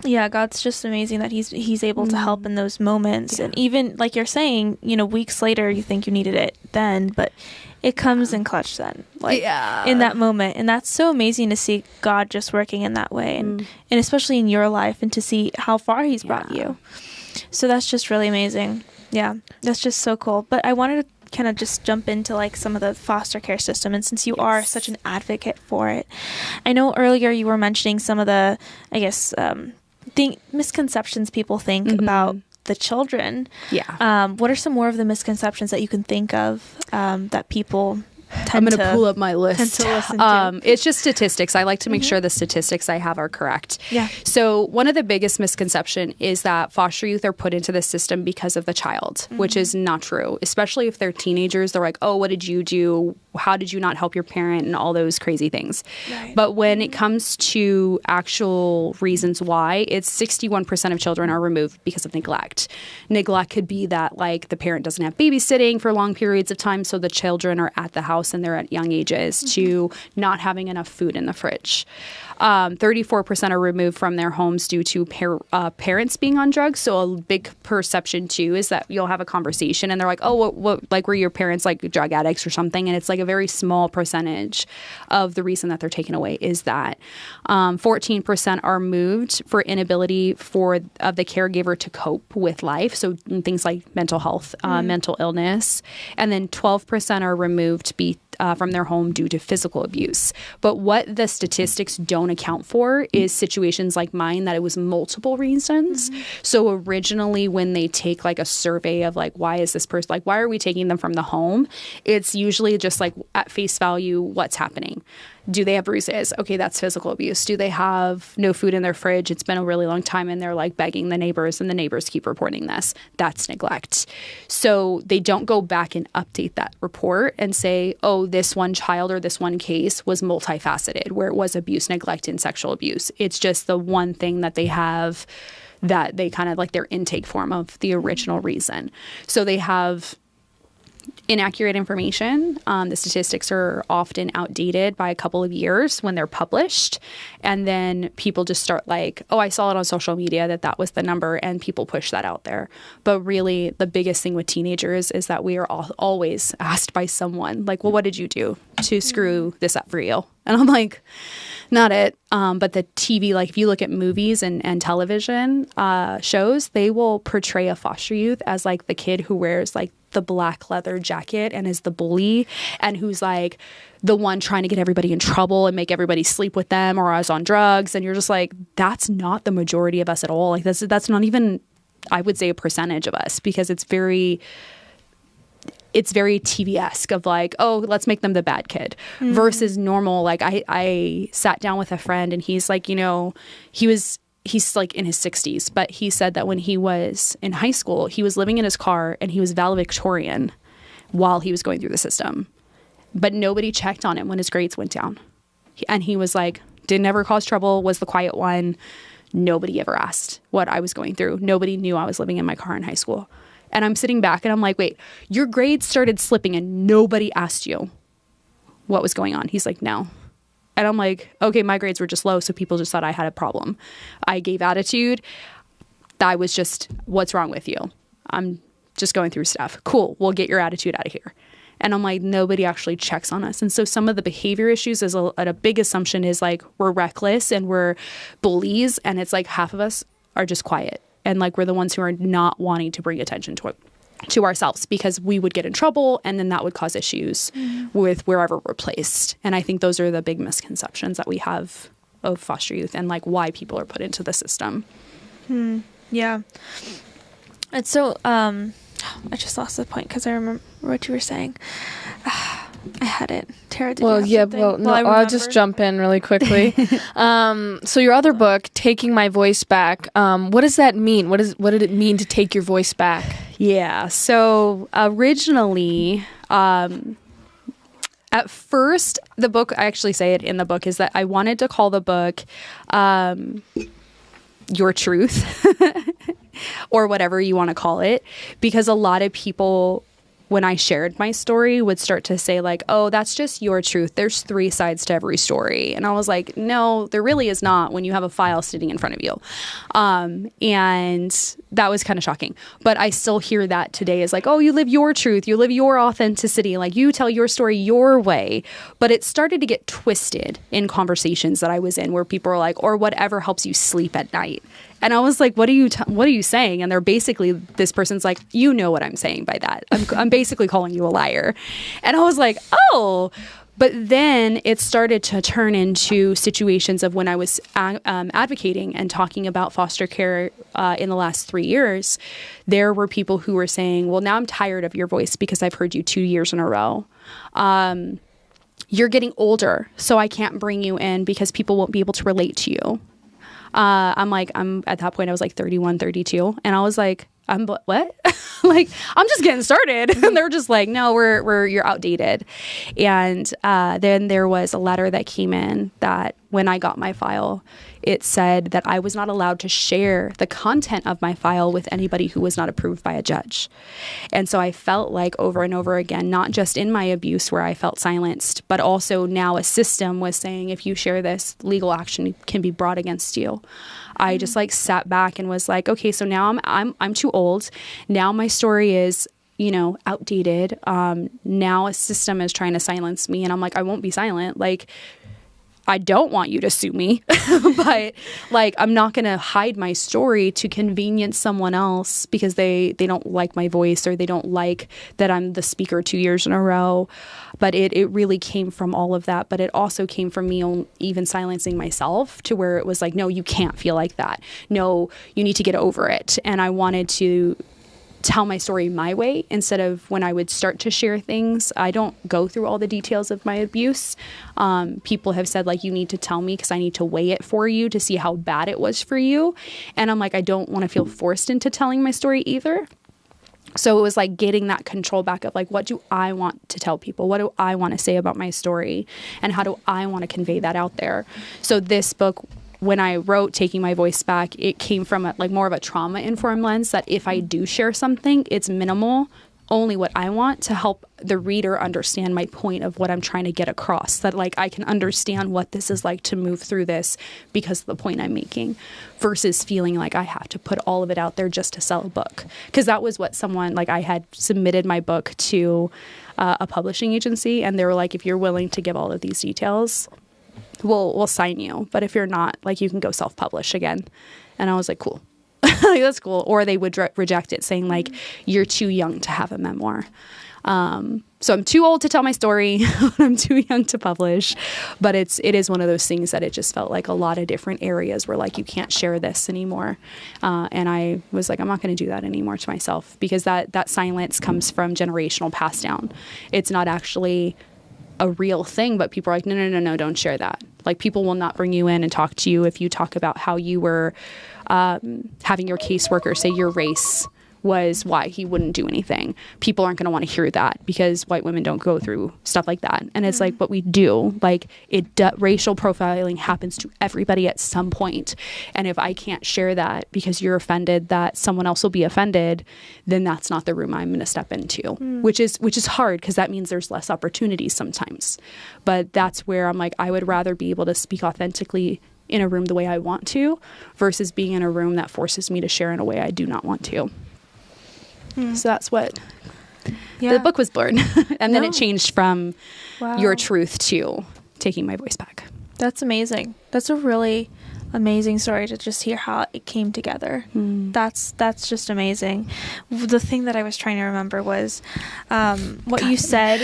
Yeah, God's just amazing that he's able to help in those moments. Yeah. And even like you're saying, weeks later you think you needed it then, but it comes in clutch then, like in that moment. And that's so amazing to see God just working in that way, and especially in your life, and to see how far he's brought you. So that's just really amazing. Yeah, that's just so cool. But I wanted to kind of just jump into like some of the foster care system, and since you are such an advocate for it, I know earlier you were mentioning some of the, I guess, misconceptions people think about the children. What are some more of the misconceptions that you can think of that people I'm going to pull up my list. It's just statistics. I like to make sure the statistics I have are correct. Yeah. So one of the biggest misconception is that foster youth are put into the system because of the child, which is not true. Especially if they're teenagers, they're like, oh, what did you do? How did you not help your parent? And all those crazy things. Right. But when it comes to actual reasons why, it's 61% of children are removed because of neglect. Neglect could be that like the parent doesn't have babysitting for long periods of time, so the children are at the house and they're at young ages, to not having enough food in the fridge. 34% are removed from their homes due to parents being on drugs. So a big perception too is that you'll have a conversation and they're like, oh, what like were your parents like drug addicts or something? And it's like a very small percentage of the reason that they're taken away is that 14% are moved for inability of the caregiver to cope with life. So things like mental health, mental illness, and then 12% are removed from their home due to physical abuse. But what the statistics don't account for is situations like mine, that it was multiple reasons. So originally when they take like a survey of like, why is this person, like, why are we taking them from the home? It's usually just like at face value, what's happening. Do they have bruises? Okay, that's physical abuse. Do they have no food in their fridge? It's been a really long time and they're like begging the neighbors and the neighbors keep reporting this. That's neglect. So they don't go back and update that report and say, oh, this one child or this one case was multifaceted where it was abuse, neglect, and sexual abuse. It's just the one thing that they have that they kind of like their intake form of the original reason. So they have inaccurate information. The statistics are often outdated by a couple of years when they're published. And then people just start like, oh, I saw it on social media that was the number, and people push that out there. But really, the biggest thing with teenagers is that we are always asked by someone like, well, what did you do to screw this up for you? And I'm like, not it. But the TV, like if you look at movies and television shows, they will portray a foster youth as like the kid who wears like the black leather jacket and is the bully and who's like the one trying to get everybody in trouble and make everybody sleep with them or is on drugs. And you're just like, that's not the majority of us at all. Like that's not even, I would say, a percentage of us, because it's very TV-esque of like, oh, let's make them the bad kid versus normal. Like I sat down with a friend and he's like, you know, he's like in his 60s, but he said that when he was in high school, he was living in his car and he was valedictorian while he was going through the system, but nobody checked on him when his grades went down. And he was like, didn't ever cause trouble, was the quiet one. Nobody ever asked what I was going through. Nobody knew I was living in my car in high school. And I'm sitting back and I'm like, wait, your grades started slipping and nobody asked you what was going on. He's like, no. And I'm like, okay, my grades were just low, so people just thought I had a problem. I gave attitude. That was just, what's wrong with you? I'm just going through stuff. Cool, we'll get your attitude out of here. And I'm like, nobody actually checks on us. And so some of the behavior issues is a big assumption is like we're reckless and we're bullies. And it's like half of us are just quiet. And like we're the ones who are not wanting to bring attention to ourselves because we would get in trouble and then that would cause issues with wherever we're placed. And I think those are the big misconceptions that we have of foster youth and like why people are put into the system. Yeah. And so I just lost the point because I remember what you were saying. I had it. Tara, did you have something? No, I'll just jump in really quickly. So your other book, Taking My Voice Back, what does that mean? What did it mean to take your voice back? Yeah. So originally, at first, the book, I actually say it in the book, is that I wanted to call the book Your Truth or whatever you want to call it, because a lot of people, when I shared my story, would start to say like, oh, that's just your truth. There's 3 sides to every story. And I was like, no, there really is not when you have a file sitting in front of you. And that was kind of shocking. But I still hear that today as like, oh, you live your truth. You live your authenticity. Like you tell your story your way. But it started to get twisted in conversations that I was in where people are like, or whatever helps you sleep at night. And I was like, what are you saying? And they're basically, this person's like, you know what I'm saying by that. I'm basically calling you a liar. And I was like, oh. But then it started to turn into situations of when I was advocating and talking about foster care in the last 3 years, there were people who were saying, well, now I'm tired of your voice because I've heard you 2 years in a row. You're getting older, so I can't bring you in because people won't be able to relate to you. I'm at that point I was like 31, 32. And I was like, what? Like, I'm just getting started. And they're just like, no, you're outdated. And then there was a letter that came in that when I got my file, it said that I was not allowed to share the content of my file with anybody who was not approved by a judge. And so I felt like over and over again, not just in my abuse where I felt silenced, but also now a system was saying, if you share this, legal action can be brought against you. I just like sat back and was like, okay, so now I'm too old. Now my story is, outdated. Now a system is trying to silence me. And I'm like, I won't be silent. Like, I don't want you to sue me, but like, I'm not going to hide my story to convenience someone else because they don't like my voice or they don't like that I'm the speaker 2 years in a row. But it really came from all of that. But it also came from me even silencing myself to where it was like, no, you can't feel like that. No, you need to get over it. And I wanted to tell my story my way instead of when I would start to share things. I don't go through all the details of my abuse. People have said like, you need to tell me because I need to weigh it for you to see how bad it was for you. And I'm like, I don't want to feel forced into telling my story either. So it was like getting that control back of like, what do I want to tell people? What do I want to say about my story? And how do I want to convey that out there? So this book, when I wrote Taking My Voice Back, it came from more of a trauma-informed lens that if I do share something, it's minimal, only what I want to help the reader understand my point of what I'm trying to get across, that like I can understand what this is like to move through this because of the point I'm making, versus feeling like I have to put all of it out there just to sell a book. Because that was what someone, like I had submitted my book to a publishing agency and they were like, if you're willing to give all of these details, we'll sign you. But if you're not, like, you can go self-publish again. And I was like, cool. Like, that's cool. Or they would reject it, saying like, you're too young to have a memoir. So I'm too old to tell my story. I'm too young to publish, but it is one of those things that it just felt like a lot of different areas were like, you can't share this anymore. And I was like, I'm not going to do that anymore to myself, because that silence comes from generational pass down. It's not actually a real thing, but people are like, no, don't share that. Like, people will not bring you in and talk to you if you talk about how you were having your caseworker say your race was why he wouldn't do anything. People aren't going to want to hear that, because white women don't go through stuff like that. And it's like, but we do. Like, racial profiling happens to everybody at some point. And if I can't share that because you're offended that someone else will be offended, then that's not the room I'm going to step into, which is hard, because that means there's less opportunities sometimes. But that's where I'm like, I would rather be able to speak authentically in a room the way I want to, versus being in a room that forces me to share in a way I do not want to. So that's what the book was born. And then it changed from your truth to taking my voice back. That's amazing. That's a really amazing story to just hear how it came together. That's just amazing. The thing that I was trying to remember was what you said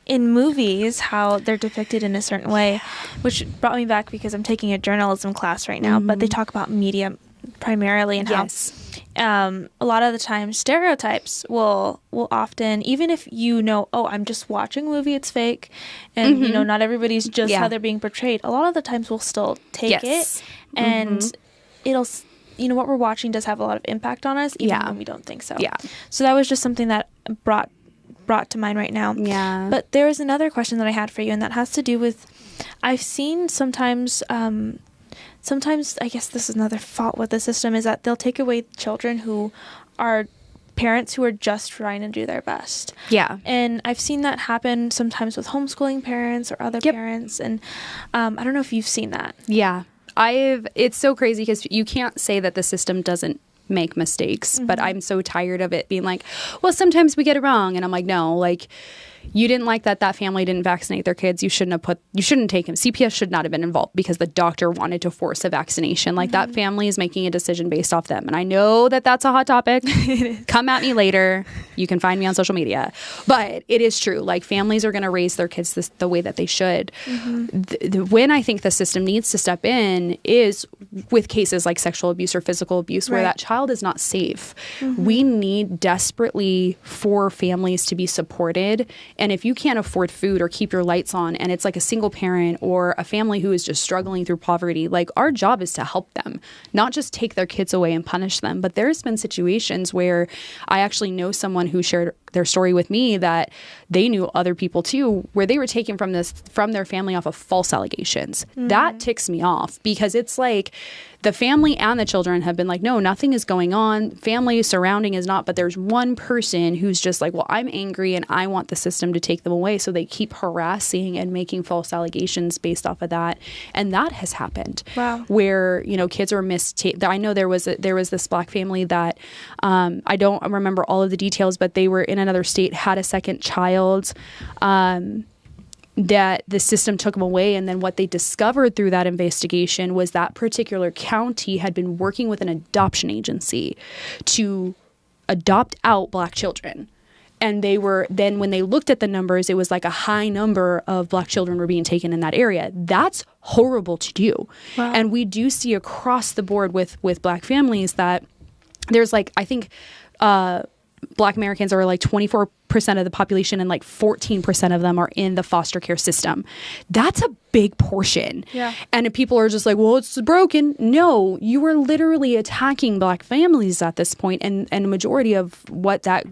in movies, how they're depicted in a certain way, which brought me back because I'm taking a journalism class right now, but they talk about media primarily, and how a lot of the time stereotypes will often, even if I'm just watching a movie, it's fake, and not everybody's just how they're being portrayed, a lot of the times we'll still take it, and it'll, what we're watching does have a lot of impact on us, even when we don't think so. So that was just something that brought to mind right now. But there is another question that I had for you, and that has to do with, I've seen sometimes I guess this is another fault with the system, is that they'll take away children who are parents who are just trying to do their best. And I've seen that happen sometimes with homeschooling parents or other parents. And I don't know if you've seen that. It's so crazy, because you can't say that the system doesn't make mistakes, but I'm so tired of it being like, well, sometimes we get it wrong. And I'm like, no, like, you didn't like that family didn't vaccinate their kids. You shouldn't take him. CPS should not have been involved because the doctor wanted to force a vaccination. Like, that family is making a decision based off them. And I know that that's a hot topic. Come at me later. You can find me on social media. But it is true. Like, families are going to raise their kids the way that they should. When I think the system needs to step in is with cases like sexual abuse or physical abuse, where that child is not safe. We need desperately for families to be supported. And if you can't afford food or keep your lights on, and it's like a single parent or a family who is just struggling through poverty, like, our job is to help them, not just take their kids away and punish them. But there's been situations where I actually know someone who shared their story with me that they knew other people too, where they were taken from their family off of false allegations. That ticks me off, because it's like the family and the children have been like, no, nothing is going on. Family surrounding is not, but there's one person who's just like, well, I'm angry and I want the system to take them away. So they keep harassing and making false allegations based off of that. And that has happened. Where, kids are I know there was this Black family that I don't remember all of the details, but they were in another state, had a second child, that the system took them away. And then what they discovered through that investigation was that particular county had been working with an adoption agency to adopt out Black children. And then when they looked at the numbers, it was like a high number of Black children were being taken in that area. That's horrible to do. And we do see across the board with Black families that there's like, I think, Black Americans are like 24% of the population, and like 14% of them are in the foster care system. That's a big portion. And people are just like, well, it's broken. No, you are literally attacking Black families at this point. And a majority of what that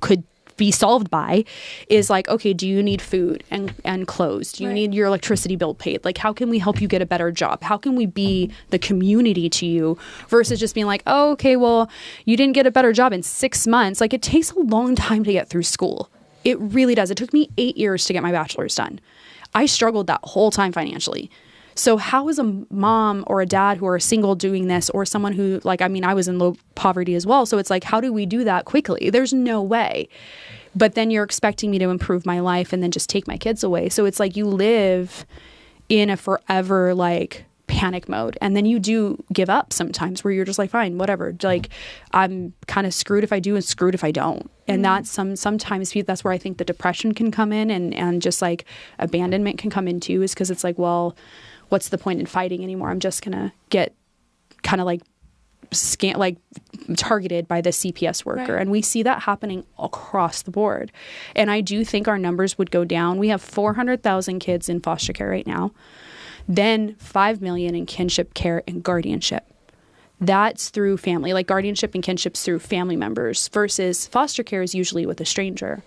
could be solved by is like, okay, do you need food and clothes? Do you need your electricity bill paid? Like, how can we help you get a better job? How can we be the community to you, versus just being like, oh, okay, well, you didn't get a better job in 6 months. Like, it takes a long time to get through school. It really does. It took me 8 years to get my bachelor's done. I struggled that whole time financially. So how is a mom or a dad who are single doing this, or someone who, like, I mean, I was in low poverty as well. So it's like, how do we do that quickly? There's no way. But then you're expecting me to improve my life and then just take my kids away. So it's like you live in a forever like panic mode. And then you do give up sometimes, where you're just like, fine, whatever. Like, I'm kind of screwed if I do and screwed if I don't. And that's sometimes that's where I think the depression can come in, and just like abandonment can come in too, is because it's like, well, what's the point in fighting anymore? I'm just gonna get kind of like targeted by the CPS worker. Right. And we see that happening across the board. And I do think our numbers would go down. We have 400,000 kids in foster care right now, then 5 million in kinship care and guardianship. That's through family, like guardianship and kinship's through family members, versus foster care is usually with a stranger.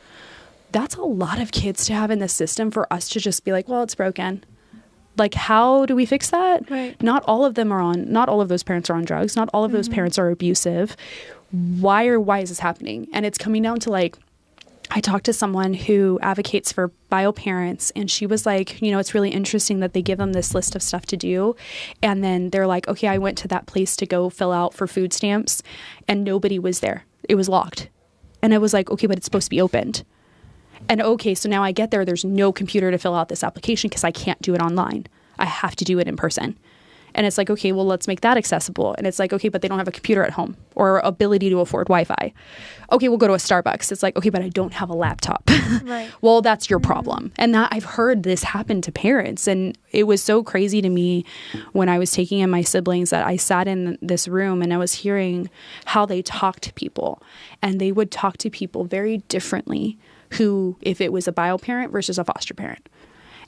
That's a lot of kids to have in the system for us to just be like, well, it's broken. Like, how do we fix that? Right. Not all of those parents are on drugs. Not all of those parents are abusive. Why is this happening? And it's coming down to, like, I talked to someone who advocates for bio parents, and she was like, it's really interesting that they give them this list of stuff to do. And then they're like, okay, I went to that place to go fill out for food stamps and nobody was there. It was locked. And I was like, okay, but it's supposed to be opened. And okay, so now I get there's no computer to fill out this application because I can't do it online. I have to do it in person. And it's like, okay, well, let's make that accessible. And it's like, okay, but they don't have a computer at home or ability to afford Wi-Fi. Okay, we'll go to a Starbucks. It's like, okay, but I don't have a laptop. Right. Well, that's your problem. And that I've heard this happen to parents. And it was so crazy to me when I was taking in my siblings that I sat in this room and I was hearing how they talk to people. And they would talk to people very differently, who, if it was a bio parent versus a foster parent.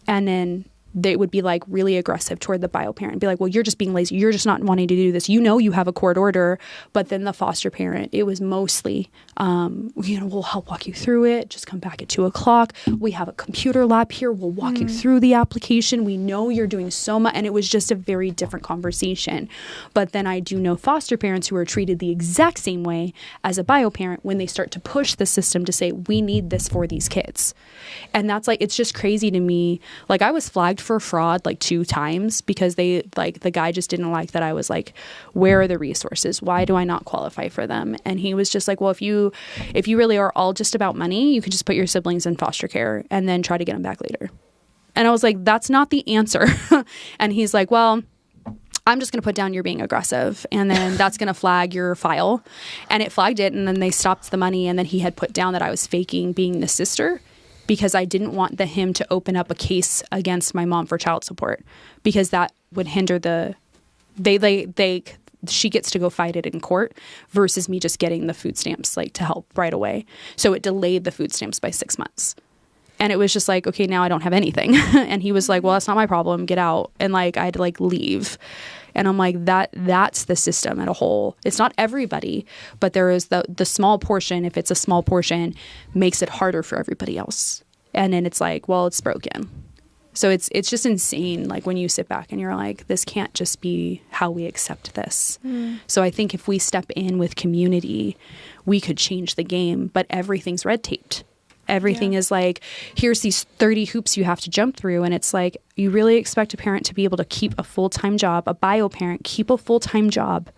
And then they would be like really aggressive toward the bio parent, be like, well, you're just being lazy. You're just not wanting to do this. You have a court order. But then the foster parent, it was mostly, we'll help walk you through it. Just come back at 2:00. We have a computer lab here. We'll walk you through the application. We know you're doing so much. And it was just a very different conversation. But then I do know foster parents who are treated the exact same way as a bio parent when they start to push the system to say, we need this for these kids. And that's like, it's just crazy to me. Like, I was flagged for fraud like 2 times because the guy just didn't like that I was like, where are the resources? Why do I not qualify for them? And he was just like, well, if you really are all just about money, you can just put your siblings in foster care and then try to get them back later. And I was like, that's not the answer. And he's like, well, I'm just going to put down you're being aggressive, and then that's going to flag your file. And it flagged it, and then they stopped the money, and then he had put down that I was faking being the sister, because I didn't want him to open up a case against my mom for child support, because that would hinder she gets to go fight it in court versus me just getting the food stamps like to help right away. So it delayed the food stamps by 6 months. And it was just like, okay, now I don't have anything. And he was like, well, that's not my problem. Get out. And like, I had to like leave. And I'm like, that's the system at a whole. It's not everybody, but there is the small portion, if it's a small portion, makes it harder for everybody else. And then it's like, well, it's broken. So it's just insane, like when you sit back and you're like, this can't just be how we accept this. So I think if we step in with community, we could change the game, but everything's red taped. Everything is like, here's these 30 hoops you have to jump through. And it's like, you really expect a parent to be able to keep a full-time job, a bio parent, keep a full-time job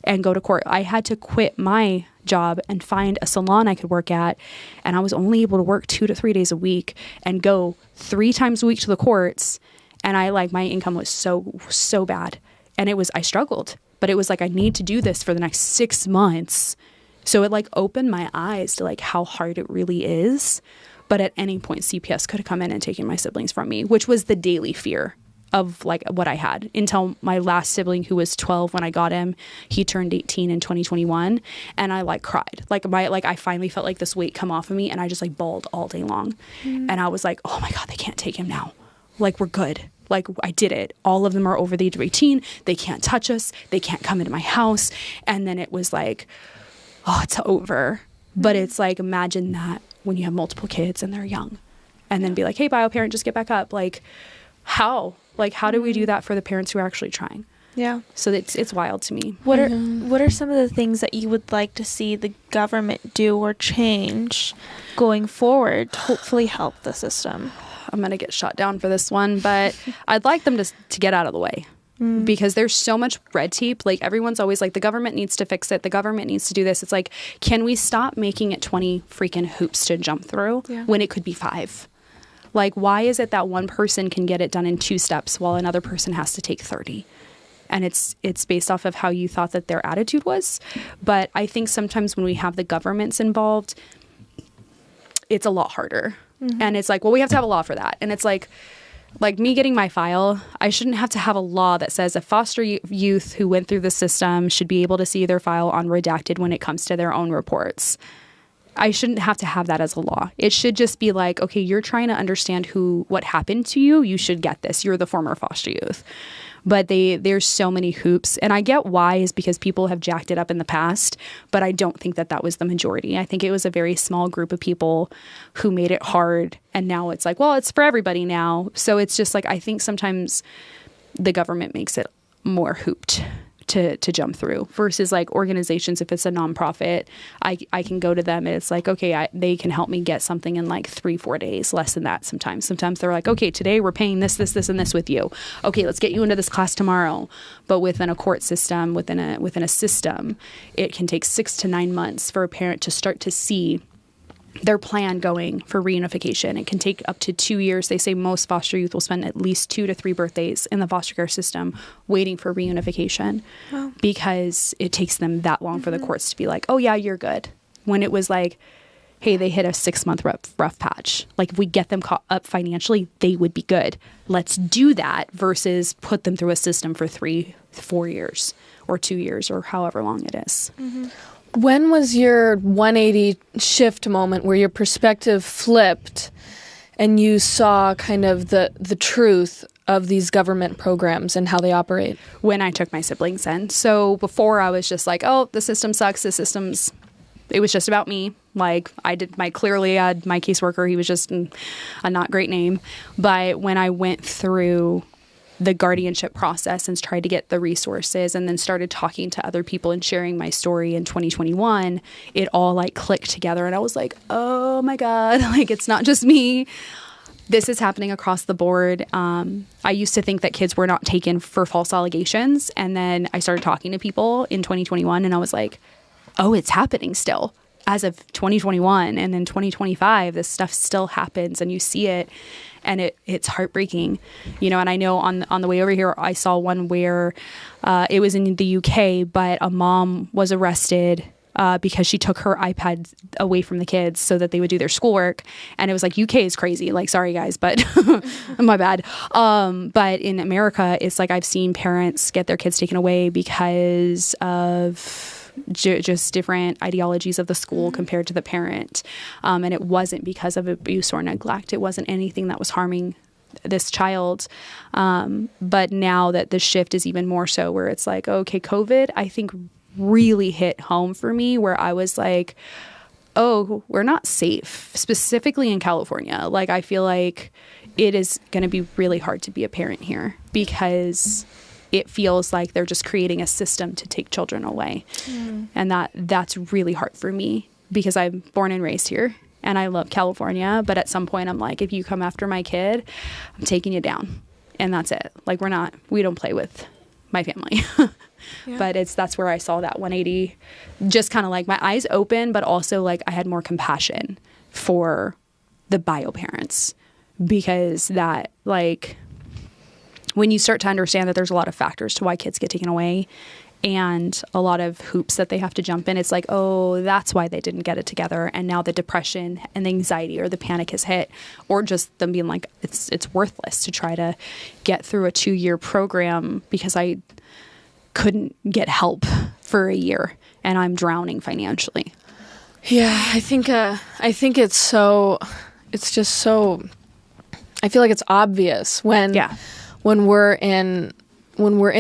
and go to court. I had to quit my job and find a salon I could work at. And I was only able to work 2 to 3 days a week and go 3 times a week to the courts. And my income was so bad. And I struggled, but it was like, I need to do this for the next 6 months. So it like opened my eyes to like how hard it really is. But at any point, CPS could have come in and taken my siblings from me, which was the daily fear of like what I had until my last sibling, who was 12 when I got him. He turned 18 in 2021, and I like cried. I finally felt like this weight come off of me, and I just like bawled all day long. And I was like, oh my God, they can't take him now. Like, we're good. Like, I did it. All of them are over the age of 18. They can't touch us. They can't come into my house. And then it was like, oh, it's over. But it's like, imagine that when you have multiple kids and they're young, and then be like, hey, bio parent, just get back up. Like, how? Like, how do we do that for the parents who are actually trying? Yeah. So it's wild to me. What are some of the things that you would like to see the government do or change going forward to hopefully help the system? I'm going to get shot down for this one, but I'd like them to get out of the way. Because there's so much red tape. Like, everyone's always like, the government needs to fix it. The government needs to do this. It's like, can we stop making it 20 freaking hoops to jump through when it could be 5? Like, why is it that one person can get it done in 2 steps while another person has to take 30? And it's based off of how you thought that their attitude was. But I think sometimes when we have the governments involved, it's a lot harder. And it's like, well, we have to have a law for that. And it's like me getting my file, I shouldn't have to have a law that says a foster youth who went through the system should be able to see their file on redacted when it comes to their own reports. I shouldn't have to have that as a law. It should just be like, okay, you're trying to understand what happened to you. You should get this. You're the former foster youth. But there's so many hoops. And I get why, is because people have jacked it up in the past. But I don't think that was the majority. I think it was a very small group of people who made it hard. And now it's like, well, it's for everybody now. So it's just like, I think sometimes the government makes it more hooped to jump through, versus like organizations. If it's a nonprofit, I can go to them and it's like, okay, they can help me get something in like 3-4 days, less than that. Sometimes they're like, okay, today we're paying this and this with you. Okay, let's get you into this class tomorrow. But within a court system, within a system, it can take 6 to 9 months for a parent to start to see their plan going for reunification. It can take up to 2 years. They say most foster youth will spend at least 2 to 3 birthdays in the foster care system waiting for reunification. Wow. Because it takes them that long for the courts to be like, oh yeah, you're good. When it was like, hey, they hit a 6-month rough patch. Like, if we get them caught up financially, they would be good. Let's do that, versus put them through a system for 3-4 years or 2 years or however long it is. When was your 180 shift moment where your perspective flipped and you saw kind of the truth of these government programs and how they operate? When I took my siblings in. So before, I was just like, oh, the system sucks. It was just about me. Like, I had my caseworker. He was just a not great name. But when I went through the guardianship process and tried to get the resources and then started talking to other people and sharing my story in 2021, it all like clicked together. And I was like, oh my God, like, it's not just me. This is happening across the board. I used to think that kids were not taken for false allegations. And then I started talking to people in 2021 and I was like, oh, it's happening still. As of 2021 and then 2025, this stuff still happens and you see it. And it's heartbreaking, and I know on the way over here, I saw one where it was in the UK, but a mom was arrested because she took her iPad away from the kids so that they would do their schoolwork. And it was like, UK is crazy. Like, sorry guys, but my bad. But in America, it's like I've seen parents get their kids taken away because of just different ideologies of the school compared to the parent. And it wasn't because of abuse or neglect. It wasn't anything that was harming this child. But now that the shift is even more so, where it's like, okay, COVID, I think really hit home for me, where I was like, oh, we're not safe, specifically in California. Like, I feel like it is going to be really hard to be a parent here because it feels like they're just creating a system to take children away. And that's really hard for me because I'm born and raised here and I love California. But at some point I'm like, if you come after my kid, I'm taking you down. And that's it. Like, we don't play with my family. But that's where I saw that 180, just kind of like my eyes open, but also like I had more compassion for the bio parents, because that, like, when you start to understand that there's a lot of factors to why kids get taken away and a lot of hoops that they have to jump in, it's like, oh, that's why they didn't get it together. And now the depression and the anxiety or the panic has hit, or just them being like, it's worthless to try to get through a 2-year program because I couldn't get help for a year and I'm drowning financially. Yeah, I think it's just so, I feel like it's obvious when we're in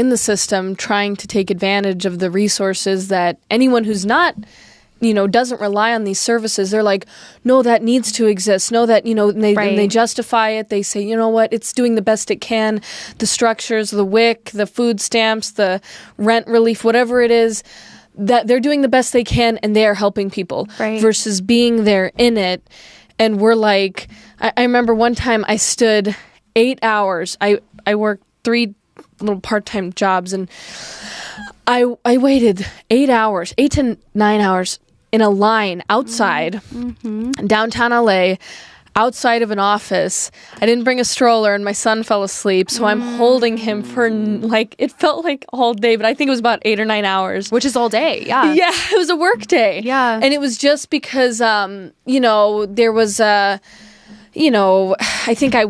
the system trying to take advantage of the resources that anyone who's not, doesn't rely on these services, they're like, no, that needs to exist. No, that, and they justify it. They say, you know what, it's doing the best it can. The structures, the WIC, the food stamps, the rent relief, whatever it is, that they're doing the best they can and they are helping people versus being there in it. And we're like, I remember one time I stood 8 hours. I worked 3 little part-time jobs, and I waited 8 hours, 8 to 9 hours in a line outside downtown LA, outside of an office. I didn't bring a stroller, and my son fell asleep, so I'm holding him for like, it felt like all day, but I think it was about 8 or 9 hours. Which is all day, yeah. Yeah, it was a work day. Yeah. And it was just because, there was I think I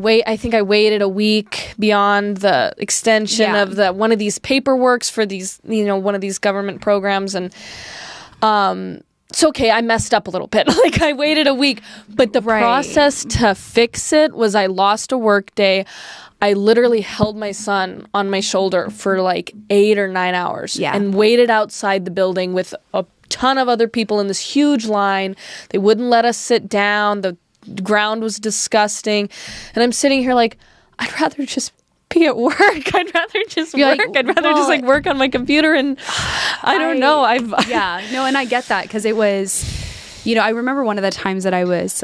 waited a week beyond the extension of one of these paperworks for these, one of these government programs, and it's okay, I messed up a little bit. Like, I waited a week, but the process to fix it was I lost a work day. I literally held my son on my shoulder for like 8 or 9 hours and waited outside the building with a ton of other people in this huge line. They wouldn't let us sit down. The ground was disgusting. And I'm sitting here like, I'd rather just be at work. I'd rather just work. I'd rather just like work on my computer, and I don't know. And I get that, because it was, I remember one of the times that I was,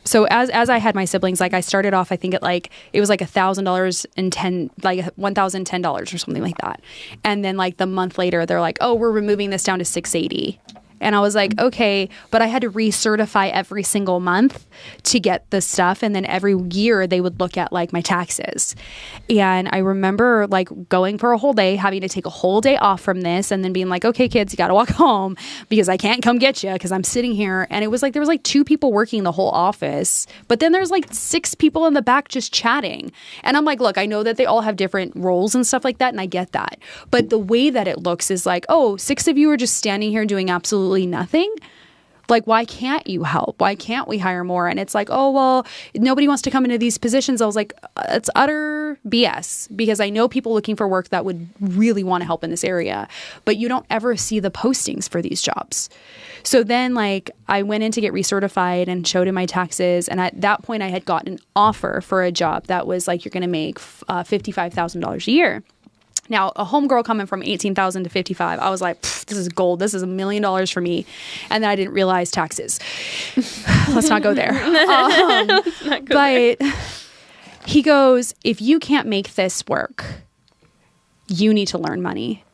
so as I had my siblings, like I started off, I think it was like $1,000 and $1,010 or something like that. And then like the month later, they're like, oh, we're removing this down to $680. And I was like, okay, but I had to recertify every single month to get the stuff. And then every year they would look at like my taxes. And I remember like going for a whole day, having to take a whole day off from this, and then being like, okay, kids, you got to walk home because I can't come get you because I'm sitting here. And it was like, there was like 2 people working the whole office, but then there's like 6 people in the back just chatting. And I'm like, look, I know that they all have different roles and stuff like that, and I get that. But the way that it looks is like, oh, 6 of you are just standing here doing absolutely nothing. Like, why can't you help? Why can't we hire more? And it's like, oh, well, nobody wants to come into these positions. I was like, it's utter BS, because I know people looking for work that would really want to help in this area, but you don't ever see the postings for these jobs. So then like I went in to get recertified and showed in my taxes. And at that point I had gotten an offer for a job that was like, you're going to make $55,000 a year. Now, a homegirl coming from $18,000 to $55,000, I was like, this is gold. This is $1 million for me. And then I didn't realize taxes. Let's not go there. But he goes, if you can't make this work, you need to learn money.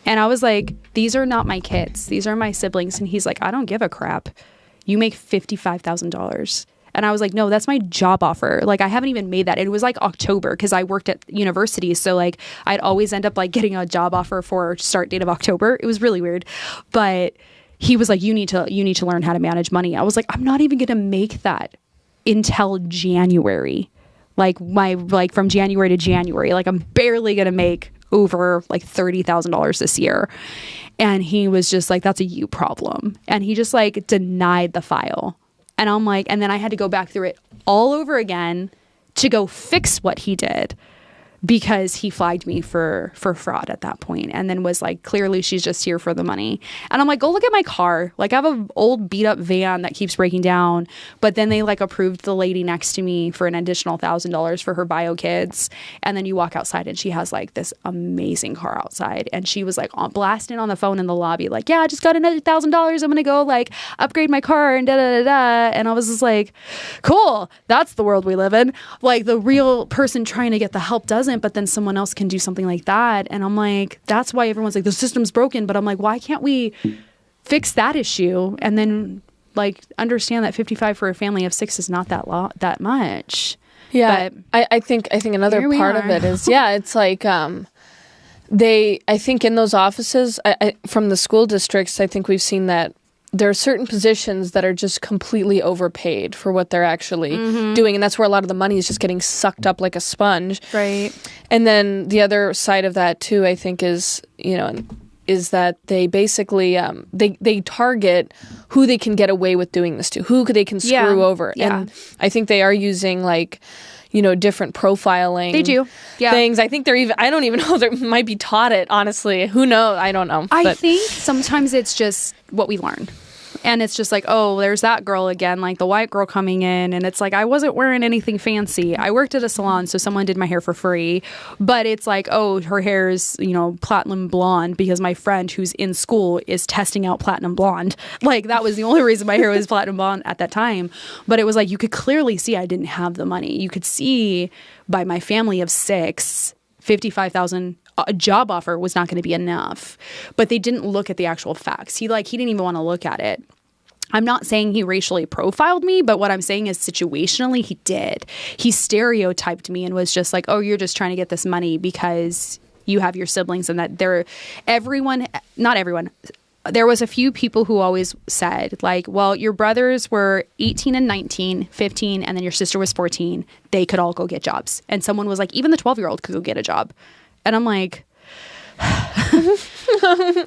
And I was like, these are not my kids. These are my siblings. And he's like, I don't give a crap. You make $55,000. And I was like, no, that's my job offer. Like, I haven't even made that. It was like October, because I worked at university. So like I'd always end up like getting a job offer for start date of October. It was really weird. But he was like, you need to learn how to manage money. I was like, I'm not even going to make that until January. Like from January to January, like I'm barely going to make over like $30,000 this year. And he was just like, that's a you problem. And he just like denied the file. And I'm like, and then I had to go back through it all over again to go fix what he did, because he flagged me for fraud at that point, and then was like, clearly she's just here for the money. And I'm like, go look at my car. Like, I have an old beat up van that keeps breaking down, but then they like approved the lady next to me for an additional $1,000 for her bio kids. And then you walk outside and she has like this amazing car outside, and she was like blasting on the phone in the lobby like, yeah, I just got another $1,000. I'm gonna go like upgrade my car and da da da da. And I was just like, cool, that's the world we live in. Like, the real person trying to get the help doesn't, but then someone else can do something like that. And I'm like, that's why everyone's like, the system's broken. But I'm like, why can't we fix that issue and then like understand that 55 for a family of 6 is not that much? Yeah, but I think another part of it is, it's like I think in those offices from the school districts, I think we've seen that there are certain positions that are just completely overpaid for what they're actually doing. And that's where a lot of the money is just getting sucked up like a sponge. Right. And then the other side of that too, I think is that they basically, they target who they can get away with doing this to, who they can screw over. Yeah. And I think they are using like, different profiling. They do. Yeah. Things. I think I don't even know, they might be taught it, honestly. Who knows? I don't know. I think sometimes it's just what we learn. And it's just like, oh, there's that girl again, like the white girl coming in. And it's like, I wasn't wearing anything fancy. I worked at a salon, so someone did my hair for free. But it's like, oh, her hair is, platinum blonde because my friend who's in school is testing out platinum blonde. Like, that was the only reason my hair was platinum blonde at that time. But it was like, you could clearly see I didn't have the money. You could see by my family of 6, $55,000 a job offer was not going to be enough. But they didn't look at the actual facts. He didn't even want to look at it. I'm not saying he racially profiled me, but what I'm saying is situationally he did. He stereotyped me and was just like, oh, you're just trying to get this money because you have your siblings, and that not everyone. There was a few people who always said, like, well, your brothers were 18 and 19, 15, and then your sister was 14. They could all go get jobs. And someone was like, even the 12-year-old could go get a job. And I'm like,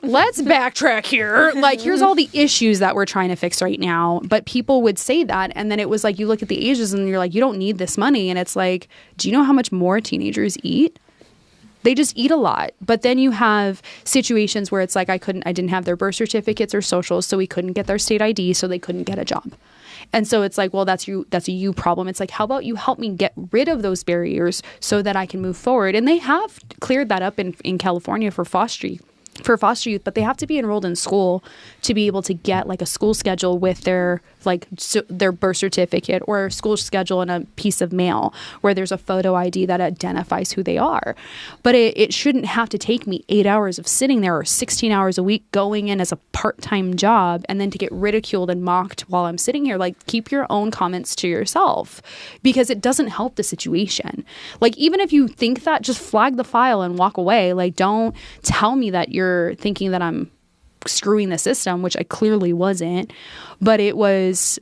let's backtrack here. Like, here's all the issues that we're trying to fix right now. But people would say that. And then it was like, you look at the ages and you're like, you don't need this money. And it's like, do you know how much more teenagers eat? They just eat a lot. But then you have situations where it's like, I didn't have their birth certificates or socials, so we couldn't get their state ID, so they couldn't get a job. And so it's like, well, that's a you problem. It's like, how about you help me get rid of those barriers so that I can move forward? And they have cleared that up in California for foster youth, but they have to be enrolled in school to be able to get like a school schedule with their birth certificate, or a school schedule and a piece of mail where there's a photo ID that identifies who they are. But it shouldn't have to take me 8 hours of sitting there or 16 hours a week going in as a part-time job and then to get ridiculed and mocked while I'm sitting here. Like, keep your own comments to yourself, because it doesn't help the situation. Like, even if you think that, just flag the file and walk away. Like, don't tell me that you're thinking that I'm screwing the system, which I clearly wasn't. But it was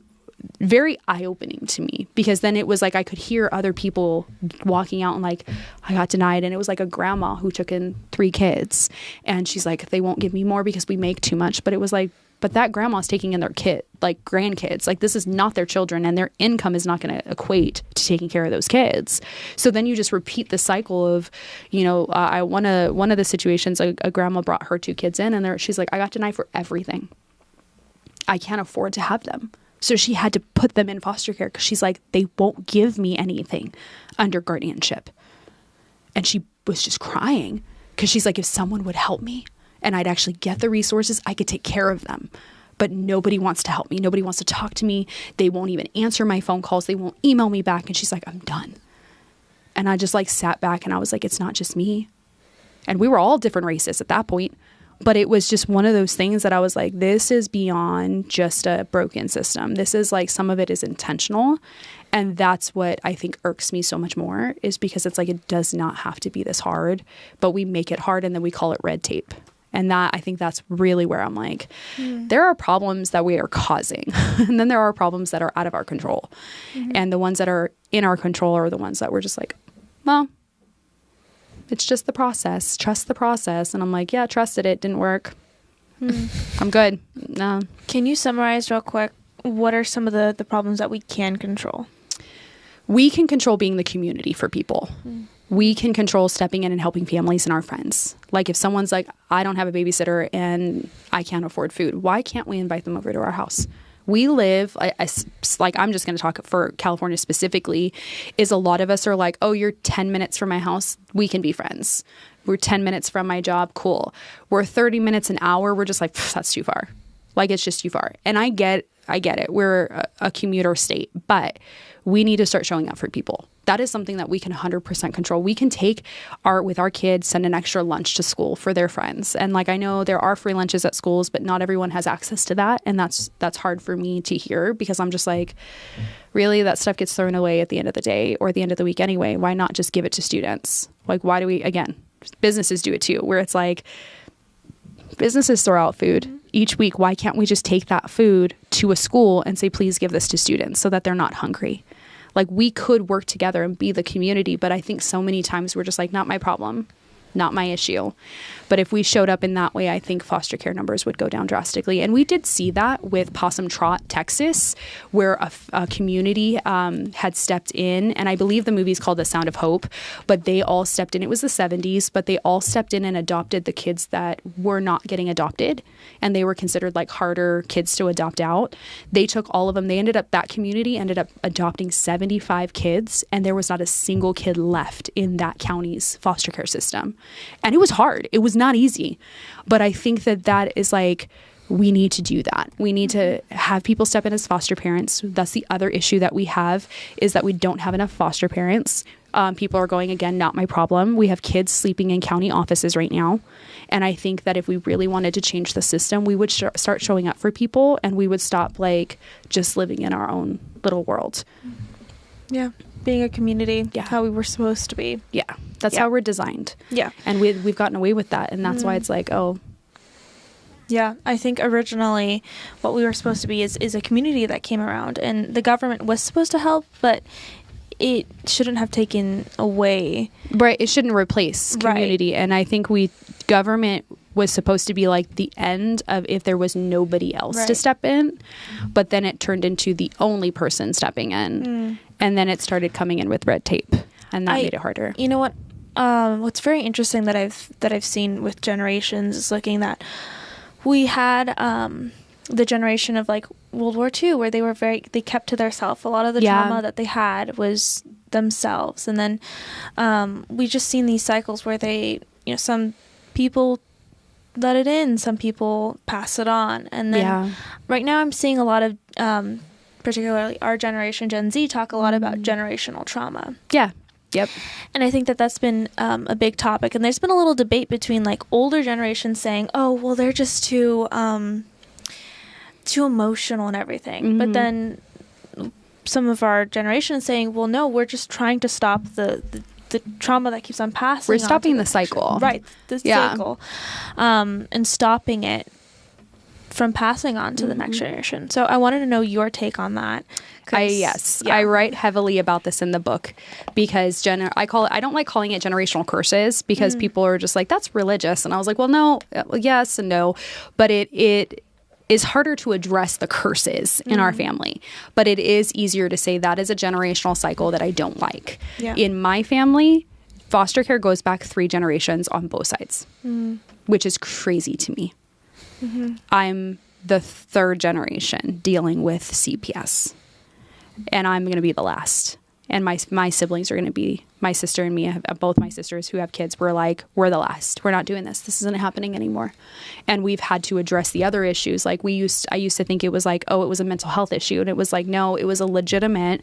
very eye-opening to me, because then it was like I could hear other people walking out and like, I got denied. And it was like a grandma who took in 3 kids, and she's like, they won't give me more because we make too much. But it was like, but that grandma's taking in their grandkids. Like, this is not their children, and their income is not going to equate to taking care of those kids. So then you just repeat the cycle of, one of the situations, a grandma brought her 2 kids in, and she's like, I got denied for everything. I can't afford to have them. So she had to put them in foster care because she's like, they won't give me anything under guardianship. And she was just crying because she's like, if someone would help me and I'd actually get the resources, I could take care of them. But nobody wants to help me. Nobody wants to talk to me. They won't even answer my phone calls. They won't email me back. And she's like, I'm done. And I just like sat back and I was like, it's not just me. And we were all different races at that point. But it was just one of those things that I was like, this is beyond just a broken system. This is like, some of it is intentional. And that's what I think irks me so much more, is because it's like, it does not have to be this hard, but we make it hard and then we call it red tape. And I think that's really where I'm like, there are problems that we are causing. And then there are problems that are out of our control. Mm-hmm. And the ones that are in our control are the ones that we're just like, well, it's just the process. Trust the process. And I'm like, yeah, trusted it. Didn't work. I'm good. No. Can you summarize real quick, what are some of the problems that we can control? We can control being the community for people. We can control stepping in and helping families and our friends. Like, if someone's like, I don't have a babysitter and I can't afford food, why can't we invite them over to our house? We live, I'm just going to talk for California specifically, is a lot of us are like, oh, you're 10 minutes from my house, we can be friends. We're 10 minutes from my job, cool. We're 30 minutes, an hour, we're just like, that's too far. Like, it's just too far. And I get it. We're a commuter state, but we need to start showing up for people. That is something that we can 100% control. We can take with our kids, send an extra lunch to school for their friends. And like, I know there are free lunches at schools, but not everyone has access to that. And that's hard for me to hear, because I'm just like, really, that stuff gets thrown away at the end of the day or the end of the week anyway. Why not just give it to students? Like, why do we, again, businesses do it too, where it's like, businesses throw out food each week. Why can't we just take that food to a school and say, please give this to students so that they're not hungry? Like, we could work together and be the community, but I think so many times we're just like, not my problem. not my issue. But if we showed up in that way, I think foster care numbers would go down drastically. And we did see that with Possum Trot, Texas, where a community had stepped in. And I believe the movie is called The Sound of Hope, but they all stepped in. It was the 70s, but they all stepped in and adopted the kids that were not getting adopted. And they were considered like harder kids to adopt out. They took all of them. That community ended up adopting 75 kids. And there was not a single kid left in that county's foster care system. And it was hard. It was not easy. But I think that is like, we need to do that. We need to have people step in as foster parents. That's the other issue that we have, is that we don't have enough foster parents. People are going, again, not my problem. We have kids sleeping in county offices right now. And I think that if we really wanted to change the system, we would start showing up for people, and we would stop like just living in our own little world. Yeah. Being a community, how we were supposed to be. Yeah. That's how we're designed. Yeah. And we've gotten away with that. And that's why it's like, oh. Yeah. I think originally what we were supposed to be is a community that came around, and the government was supposed to help, but it shouldn't have taken away. Right. It shouldn't replace community. Right. And I think government was supposed to be like the end of if there was nobody else to step in, but then it turned into the only person stepping in. And then it started coming in with red tape, and that made it harder. You know what? What's very interesting that I've seen with generations is looking that we had the generation of like World War II, where they kept to themselves. A lot of the trauma that they had was themselves, and then we just seen these cycles where some people let it in, some people pass it on, and then right now I'm seeing a lot of particularly our generation, Gen Z, talk a lot about generational trauma. Yeah. Yep. And I think that's been a big topic. And there's been a little debate between like older generations saying, oh, well, they're just too emotional and everything. But then some of our generation saying, well, no, we're just trying to stop the trauma that keeps on passing. We're stopping the cycle. Right. The cycle. And stopping it from passing on to the next generation. So I wanted to know your take on that. I write heavily about this in the book because I don't like calling it generational curses, because people are just like, that's religious. And I was like, well, no, yes and no. But it is harder to address the curses in our family. But it is easier to say that is a generational cycle that I don't like. Yeah. In my family, foster care goes back 3 generations on both sides, which is crazy to me. I'm the 3rd generation dealing with CPS, and I'm going to be the last. And my siblings are going to be, my sister and me, both my sisters who have kids, we're the last. We're not doing this. This isn't happening anymore. And we've had to address the other issues. Like I used to think it was like, oh, it was a mental health issue. And it was like, no, it was a legitimate,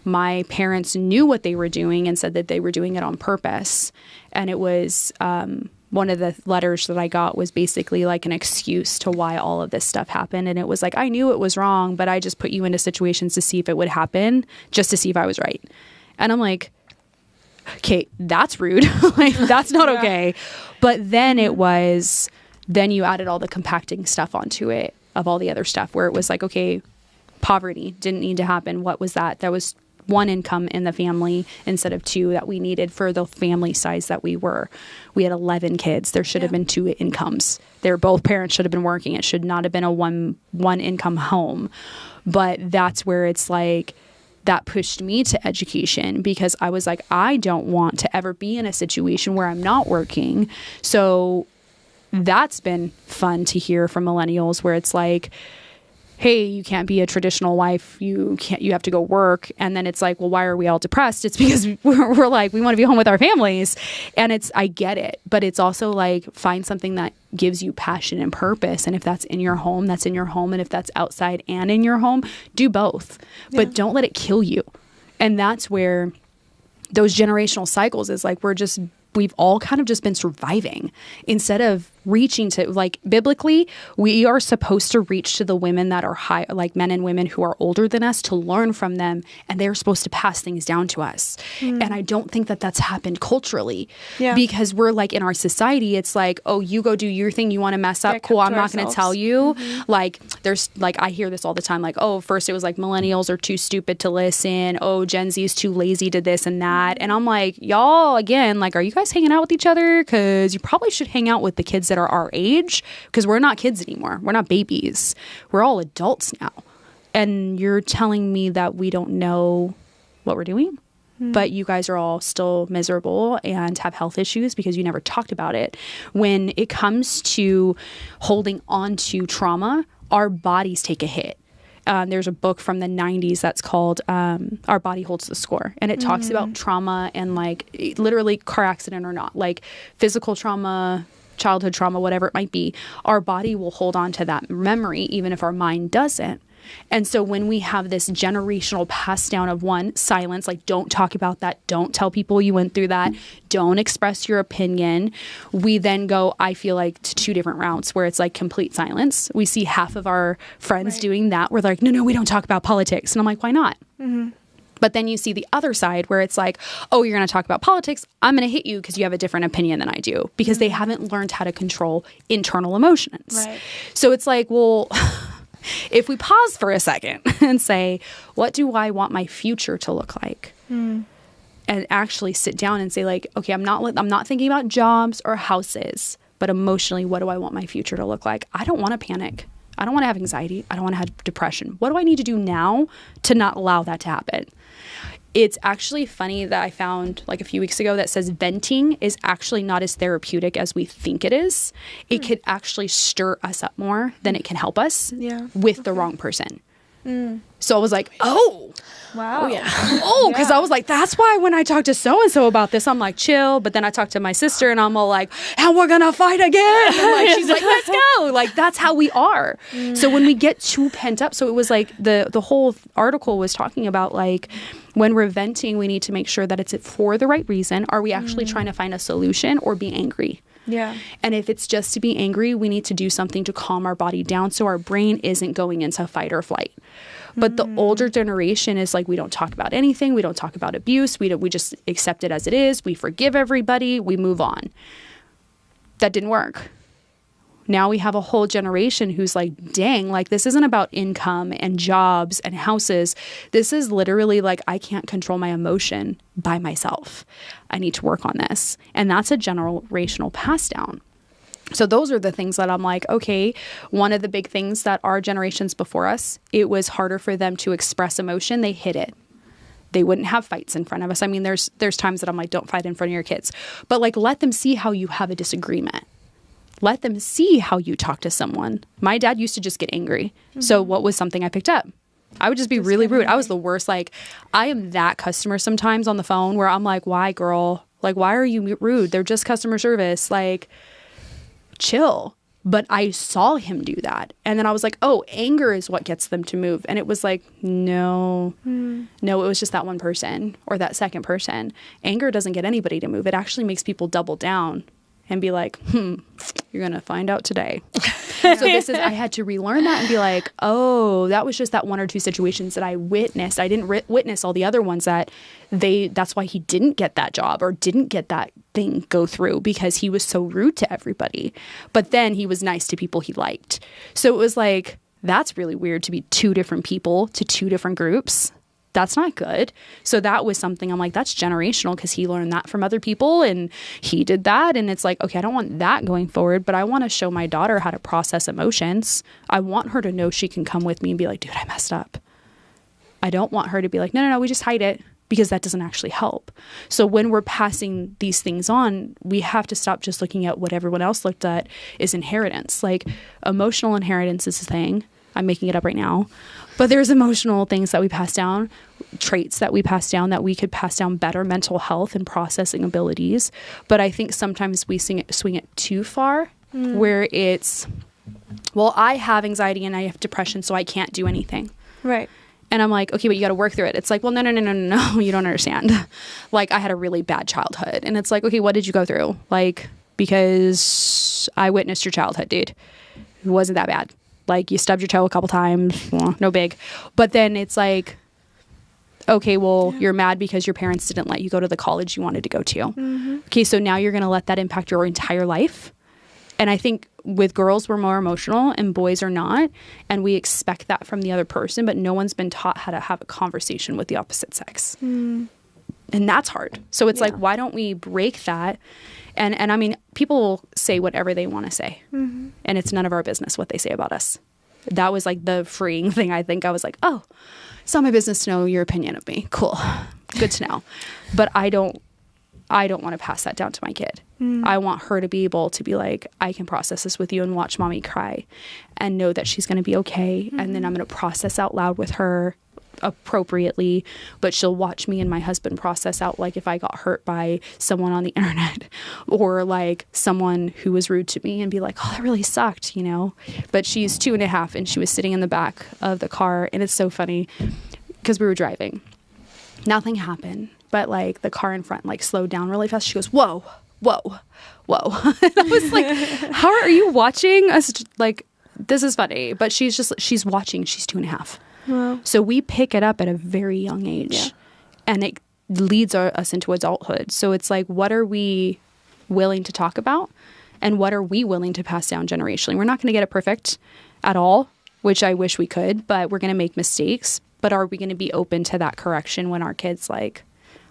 my parents knew what they were doing and said that they were doing it on purpose. And it was, one of the letters that I got was basically like an excuse to why all of this stuff happened. And it was like, I knew it was wrong, but I just put you into situations to see if it would happen, just to see if I was right. And I'm like, okay, that's rude. Like, that's not okay. But then then you added all the compacting stuff onto it of all the other stuff, where it was like, okay, poverty didn't need to happen. What was that? That was 1 income in the family instead of 2 that we needed for the family size that we were. We had 11 kids. There should have been 2 incomes. Both parents should have been working. It should not have been a one income home. But that's where it's like, that pushed me to education, because I was like, I don't want to ever be in a situation where I'm not working. So that's been fun to hear from millennials, where it's like, hey, you can't be a traditional wife. You have to go work. And then it's like, well, why are we all depressed? It's because we're like, we want to be home with our families. And I get it. But it's also like, find something that gives you passion and purpose. And if that's in your home, that's in your home. And if that's outside and in your home, do both. Yeah. But don't let it kill you. And that's where those generational cycles is like, we've all kind of just been surviving instead of reaching to, like, biblically, we are supposed to reach to the women that are high, like men and women who are older than us, to learn from them, and they're supposed to pass things down to us. And I don't think that that's happened culturally, because we're like, in our society, it's like, oh, you go do your thing, you want to mess up, cool, I'm not going to tell you. Like, there's like, I hear this all the time, like, oh, first it was like millennials are too stupid to listen, oh, Gen Z is too lazy to this and that, and I'm like, y'all, again, like, are you guys hanging out with each other? Because you probably should hang out with the kids that are our age, because we're not kids anymore. We're not babies. We're all adults now. And you're telling me that we don't know what we're doing, but you guys are all still miserable and have health issues because you never talked about it. When it comes to holding on to trauma, our bodies take a hit. There's a book from the 90s that's called Our Body Holds the Score. And it talks about trauma and, like, literally car accident or not, like physical trauma, childhood trauma, whatever it might be. Our body will hold on to that memory even if our mind doesn't. And so when we have this generational pass down of, one, silence, like, don't talk about that, don't tell people you went through that, don't express your opinion, we then go, I feel like, to two different routes where it's like complete silence. We see half of our friends doing that. We're like, no, we don't talk about politics. And I'm like, why not? But then you see the other side where it's like, oh, you're going to talk about politics, I'm going to hit you because you have a different opinion than I do, because they haven't learned how to control internal emotions. So it's like, well, if we pause for a second and say, what do I want my future to look like? And actually sit down and say, like, okay, I'm not thinking about jobs or houses, but emotionally, what do I want my future to look like? I don't want to panic. I don't want to have anxiety. I don't want to have depression. What do I need to do now to not allow that to happen? It's actually funny that I found, like, a few weeks ago that says venting is actually not as therapeutic as we think it is. It could actually stir us up more than it can help us with the wrong person. So I was like, oh. Wow. Oh, yeah. Oh, because I was like, that's why when I talk to so-and-so about this, I'm like, chill. But then I talk to my sister and I'm all like, and we're going to fight again. And like, she's like, let's go. Like, that's how we are. So when we get too pent up, so it was like the whole article was talking about, like, when we're venting, we need to make sure that it's for the right reason. Are we actually trying to find a solution or be angry? Yeah. And if it's just to be angry, we need to do something to calm our body down so our brain isn't going into fight or flight. But the older generation is like, we don't talk about anything. We don't talk about abuse. We just accept it as it is. We forgive everybody. We move on. That didn't work. Now we have a whole generation who's like, dang, like, this isn't about income and jobs and houses. This is literally like, I can't control my emotion by myself. I need to work on this. And that's a generational pass down. So those are the things that I'm like, okay, one of the big things that our generations before us, it was harder for them to express emotion. They hid it. They wouldn't have fights in front of us. I mean, there's times that I'm like, don't fight in front of your kids. But, like, let them see how you have a disagreement. Let them see how you talk to someone. My dad used to just get angry. So what was something I picked up? I would just be really rude. I was the worst. Like, I am that customer sometimes on the phone where I'm like, why, girl? Like, why are you rude? They're just customer service. Like, chill. But I saw him do that. And then I was like, oh, anger is what gets them to move. And it was like, no, it was just that one person or that second person. Anger doesn't get anybody to move. It actually makes people double down and be like, you're going to find out today. So I had to relearn that and be like, oh, that was just that one or two situations that I witnessed. I didn't witness all the other ones that's why he didn't get that job or didn't get that thing go through, because he was so rude to everybody. But then he was nice to people he liked. So it was like, that's really weird to be two different people to two different groups. That's not good. So that was something I'm like, that's generational, because he learned that from other people and he did that. And it's like, okay, I don't want that going forward, but I want to show my daughter how to process emotions. I want her to know she can come with me and be like, dude, I messed up. I don't want her to be like, no, we just hide it, because that doesn't actually help. So when we're passing these things on, we have to stop just looking at what everyone else looked at is inheritance. Like, emotional inheritance is a thing. I'm making it up right now. But there's emotional things that we pass down, traits that we pass down, that we could pass down better mental health and processing abilities. But I think sometimes we swing it too far, where it's, well, I have anxiety and I have depression, so I can't do anything. Right. And I'm like, okay, but you got to work through it. It's like, well, no, you don't understand. Like, I had a really bad childhood. And it's like, okay, what did you go through? Like, because I witnessed your childhood, dude. It wasn't that bad. Like, you stubbed your toe a couple times, well, no big. But then it's like, okay, well, you're mad because your parents didn't let you go to the college you wanted to go to. Mm-hmm. Okay, so now you're going to let that impact your entire life? And I think with girls, we're more emotional and boys are not. And we expect that from the other person, but no one's been taught how to have a conversation with the opposite sex. Mm. And that's hard. So it's like, why don't we break that? And I mean, people will say whatever they want to say. Mm-hmm. And it's none of our business what they say about us. That was like the freeing thing. I think I was like, oh, it's not my business to know your opinion of me. Cool. Good to know. But I don't want to pass that down to my kid. I want her to be able to be like, I can process this with you and watch mommy cry and know that she's going to be okay. Mm-hmm. And then I'm going to process out loud with her appropriately, but she'll watch me and my husband process out, like if I got hurt by someone on the internet or like someone who was rude to me, and be like, oh, that really sucked, you know. But she's 2.5 and she was sitting in the back of the car, and it's so funny because we were driving. Nothing happened, but like the car in front like slowed down really fast. She goes, whoa, whoa, whoa. And I was like, how are you watching us? Like, this is funny. But she's watching. She's 2.5. Wow. So we pick it up at a very young age, and it leads us into adulthood. So it's like, what are we willing to talk about, and what are we willing to pass down generationally? We're not going to get it perfect at all, which I wish we could, but we're going to make mistakes. But are we going to be open to that correction when our kid's like,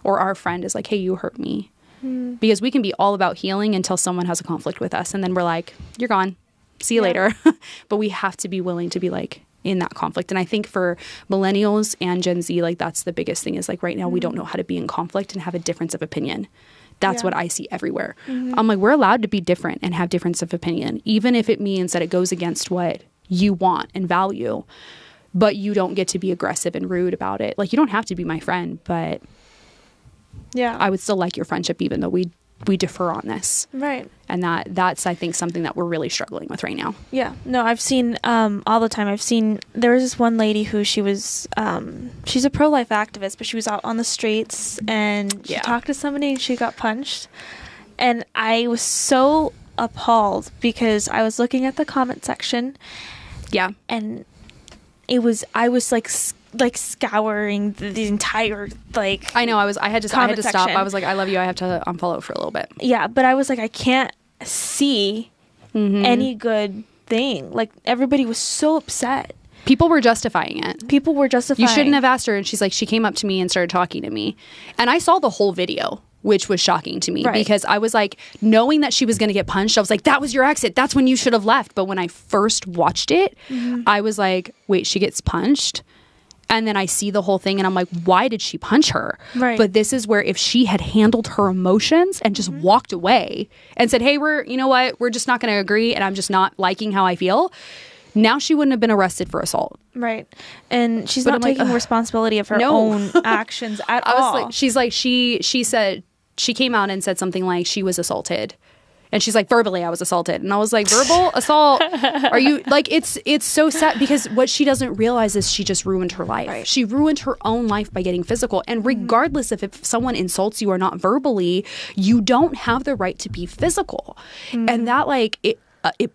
or our friend is like, hey, you hurt me? Mm. Because we can be all about healing until someone has a conflict with us, and then we're like, you're gone. See you later. But we have to be willing to be like, in that conflict. And I think for millennials and Gen Z, like that's the biggest thing, is like right now we don't know how to be in conflict and have a difference of opinion. That's what I see everywhere. Mm-hmm. I'm like, we're allowed to be different and have difference of opinion, even if it means that it goes against what you want and value, but you don't get to be aggressive and rude about it. Like, you don't have to be my friend, but I would still like your friendship even though we defer on this. Right. And that's, I think, something that we're really struggling with right now. Yeah. No, I've seen all the time. There was this one lady who she's a pro-life activist, but she was out on the streets and she talked to somebody and she got punched. And I was so appalled because I was looking at the comment section. Yeah. And I was like scouring the entire, like, I know, I had to stop. I was like, I love you, I have to unfollow for a little bit. Yeah, but I was like, I can't see any good thing. Like, everybody was so upset. People were justifying it. You shouldn't have asked her. And she's like, she came up to me and started talking to me. And I saw the whole video, which was shocking to me because I was like, knowing that she was going to get punched, I was like, that was your exit. That's when you should have left. But when I first watched it, I was like, wait, she gets punched? And then I see the whole thing and I'm like, why did she punch her? Right. But this is where if she had handled her emotions and just walked away and said, hey, we're just not going to agree and I'm just not liking how I feel, now she wouldn't have been arrested for assault. Right. And she's not taking responsibility of her own actions at all. She said, she came out and said something like she was assaulted. And she's like, verbally, I was assaulted. And I was like, verbal assault? Are you, like, it's so sad because what she doesn't realize is she just ruined her life. Right. She ruined her own life by getting physical. And regardless of if someone insults you or not verbally, you don't have the right to be physical. And that, like, it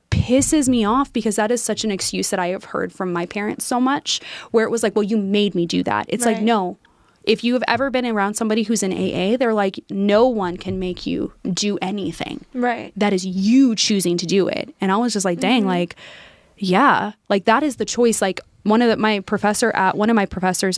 pisses me off because that is such an excuse that I have heard from my parents so much, where it was like, well, you made me do that. It's like, no. If you have ever been around somebody who's in AA, they're like, no one can make you do anything. Right. That is you choosing to do it. And I was just like, dang, like, yeah, like that is the choice. Like one of my professors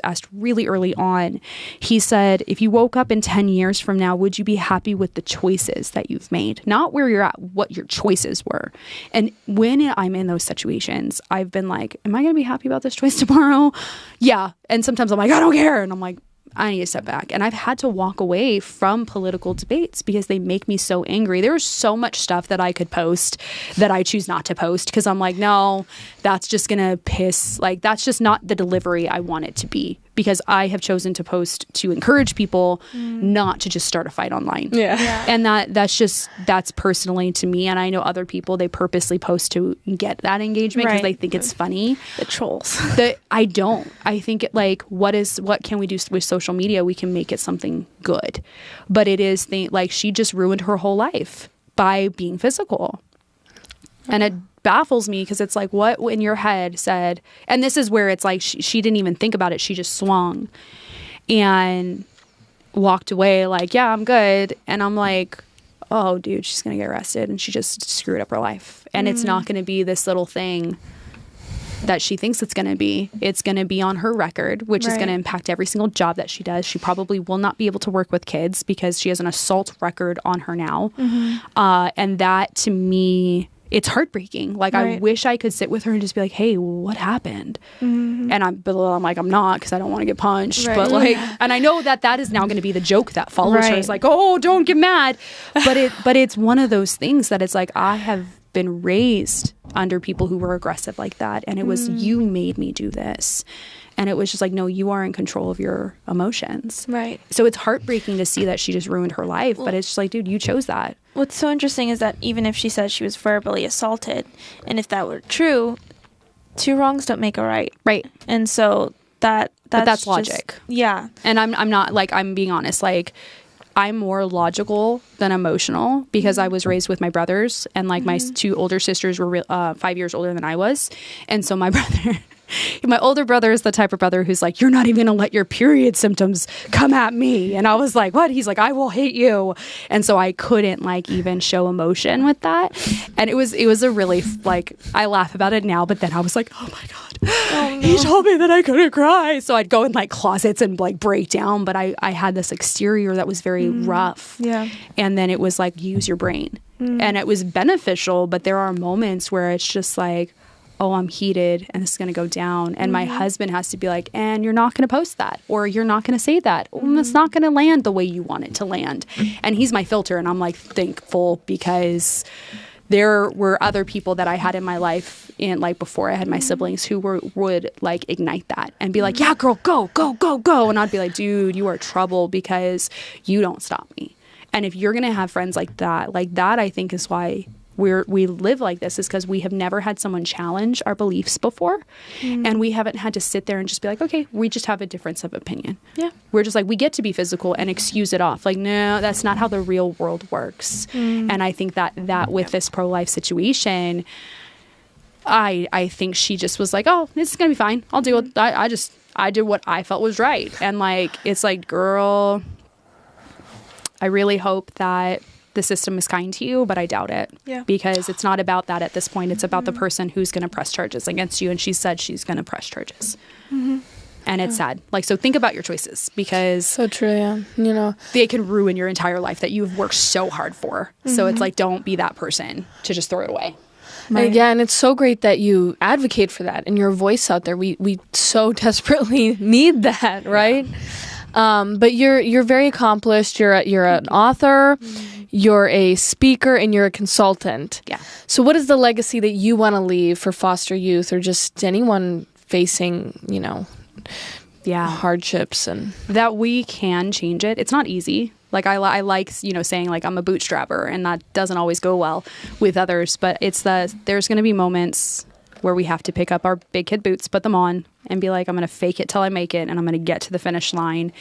asked really early on, he said, if you woke up in 10 years from now, would you be happy with the choices that you've made? Not where you're at, what your choices were. And when I'm in those situations, I've been like, am I going to be happy about this choice tomorrow? Yeah. And sometimes I'm like, I don't care. And I'm like, I need to step back. And I've had to walk away from political debates because they make me so angry. There's so much stuff that I could post that I choose not to post because I'm like, no, that's just going to piss. Like, that's just not the delivery I want it to be, because I have chosen to post to encourage people, not to just start a fight online. Yeah. And that's personally to me. And I know other people, they purposely post to get that engagement because they think it's funny. The trolls. I don't. I think it, like, what can we do with social media? We can make it something good. But it is like she just ruined her whole life by being physical. And it baffles me because it's like, what in your head said, and this is where it's like she didn't even think about it. She just swung and walked away like, yeah, I'm good. And I'm like, oh, dude, she's going to get arrested. And she just screwed up her life. And it's not going to be this little thing that she thinks it's going to be. It's going to be on her record, which is going to impact every single job that she does. She probably will not be able to work with kids because she has an assault record on her now. And that, to me, it's heartbreaking. Like, I wish I could sit with her and just be like, hey, what happened? And I'm like, I'm not, because I don't want to get punched. But like, and I know that is now going to be the joke that follows her. It's like, oh, don't get mad. But it's one of those things that it's like, I have been raised under people who were aggressive like that. And it was, you made me do this. And it was just like, no, you are in control of your emotions. Right. So it's heartbreaking to see that she just ruined her life. But it's just like, dude, you chose that. What's so interesting is that even if she says she was verbally assaulted, and if that were true, two wrongs don't make a right. Right. And so that's logic. Just, yeah. And I'm not, like, I'm being honest, like, I'm more logical than emotional because I was raised with my brothers, and like my two older sisters were 5 years older than I was. And so my brother, my older brother is the type of brother who's like, you're not even going to let your period symptoms come at me. And I was like, what? He's like, I will hate you. And so I couldn't like even show emotion with that. And it was a really, like, I laugh about it now, but then I was like, oh my God. Oh, no. He told me that I couldn't cry. So I'd go in like closets and like break down. But I had this exterior that was very rough. Yeah. And then it was like, use your brain. And it was beneficial. But there are moments where it's just like, oh, I'm heated and this is going to go down. And my husband has to be like, and you're not going to post that, or you're not going to say that. It's not going to land the way you want it to land. And he's my filter. And I'm like thankful because there were other people that I had in my life, and like before I had my siblings, who would like ignite that and be like, yeah, girl, go, go, go, go. And I'd be like, dude, you are trouble because you don't stop me. And if you're going to have friends like that, I think is why we live like this, is because we have never had someone challenge our beliefs before. And we haven't had to sit there and just be like, okay, we just have a difference of opinion. Yeah. We're just like, we get to be physical and excuse it off. Like, no, that's not how the real world works. And I think that with this pro-life situation, I think she just was like, oh, this is going to be fine. I'll do it. I did what I felt was right. And like, it's like, girl, I really hope that the system is kind to you, but I doubt it. Yeah. Because it's not about that at this point. It's about the person who's going to press charges against you. And she said she's going to press charges. And it's sad. Like, so think about your choices, because so true. Yeah. You know, they can ruin your entire life that you've worked so hard for. So it's like, don't be that person to just throw it away. Yeah, and it's so great that you advocate for that and your voice out there. We so desperately need that, right? But you're very accomplished. You're an author. You're a speaker, and you're a consultant. Yeah. So what is the legacy that you want to leave for foster youth, or just anyone facing, hardships, and that we can change it? It's not easy. Like I like, saying like I'm a bootstrapper, and that doesn't always go well with others, but there's going to be moments where we have to pick up our big kid boots, put them on, and be like, I'm going to fake it till I make it, and I'm going to get to the finish line.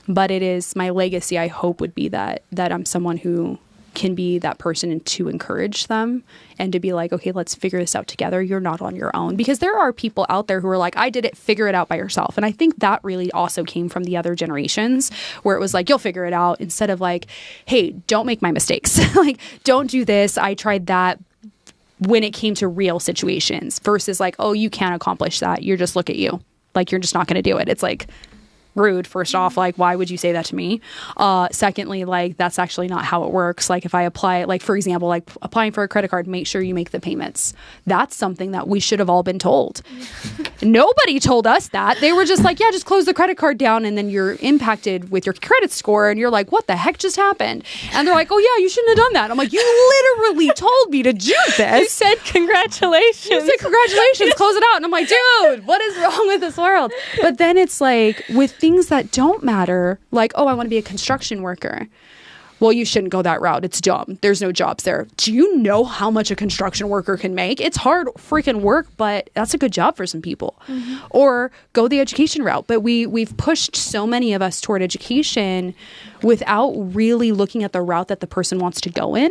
But it is my legacy, I hope, would be that I'm someone who can be that person to encourage them and to be like, okay, let's figure this out together. You're not on your own. Because there are people out there who are like, I did it, figure it out by yourself. And I think that really also came from the other generations, where it was like, you'll figure it out, instead of like, hey, don't make my mistakes. Like, don't do this. I tried that, when it came to real situations, versus like, oh, you can't accomplish that. You're just, look at you. Like, you're just not going to do it. It's like, rude, first off. Like, why would you say that to me? Secondly, like, that's actually not how it works. Like, if I apply, like, for example, like applying for a credit card, make sure you make the payments. That's something that we should have all been told. Nobody told us that. They were just like, yeah, just close the credit card down, and then you're impacted with your credit score, and you're like, what the heck just happened? And they're like, oh yeah, you shouldn't have done that. I'm like, you literally told me to do this. You said congratulations. You said congratulations, close it out. And I'm like, dude, what is wrong with this world? But then it's like, with things that don't matter, like, oh, I want to be a construction worker. Well, you shouldn't go that route. It's dumb. There's no jobs there. Do you know how much a construction worker can make? It's hard freaking work, but that's a good job for some people. Or go the education route. But we've pushed so many of us toward education without really looking at the route that the person wants to go in.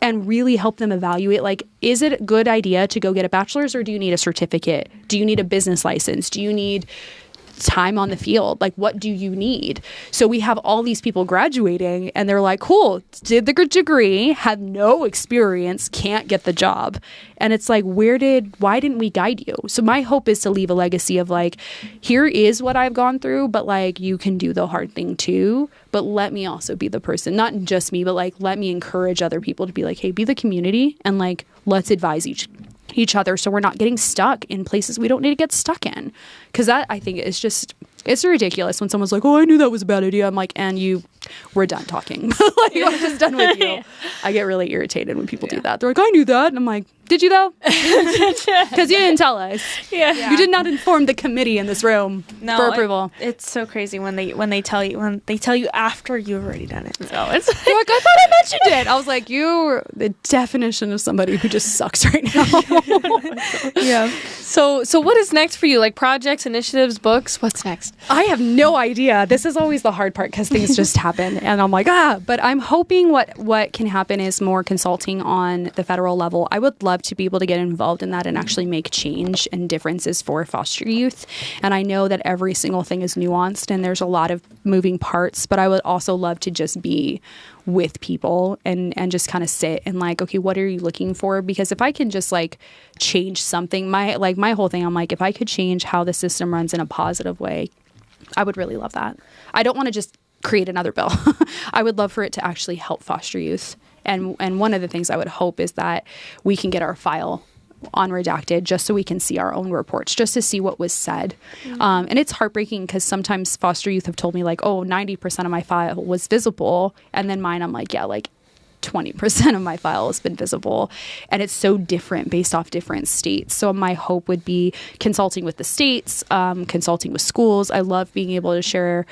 and really help them evaluate, like, is it a good idea to go get a bachelor's, or do you need a certificate? Do you need a business license? Do you need time on the field? Like, what do you need? So we have all these people graduating and they're like, cool, did the degree, had no experience, can't get the job. And it's like, why didn't we guide you? So my hope is to leave a legacy of like, here is what I've gone through, but like, you can do the hard thing too. But let me also be the person, not just me, but like, let me encourage other people to be like, hey, be the community, and like, let's advise each other, so we're not getting stuck in places we don't need to get stuck in. Because that, I think, is just, it's ridiculous when someone's like, oh, I knew that was a bad idea. I'm like, and we're done talking. Like, I'm just done with you. I get really irritated when people do that. They're like, I knew that. And I'm like, did you though? Because you didn't tell us. Yeah. You did not inform the committee in this room for approval. It's so crazy when they tell you after you've already done it. So it's you're like, I thought I mentioned it. I was like, you're the definition of somebody who just sucks right now. Yeah. So what is next for you? Like, projects, initiatives, books? What's next? I have no idea. This is always the hard part because things just happen, and I'm like, but I'm hoping what can happen is more consulting on the federal level. I would love to be able to get involved in that and actually make change and differences for foster youth. And I know that every single thing is nuanced and there's a lot of moving parts, but I would also love to just be with people and just kind of sit and like, okay, what are you looking for? Because if I can just like change something, my whole thing, I'm like, if I could change how the system runs in a positive way, I would really love that. I don't want to just create another bill. I would love for it to actually help foster youth. And one of the things I would hope is that we can get our file on redacted just so we can see our own reports, just to see what was said. Mm-hmm. And it's heartbreaking because sometimes foster youth have told me like, oh, 90% of my file was visible. And then mine, I'm like, yeah, like 20% of my file has been visible. And it's so different based off different states. So my hope would be consulting with the states, consulting with schools. I love being able to share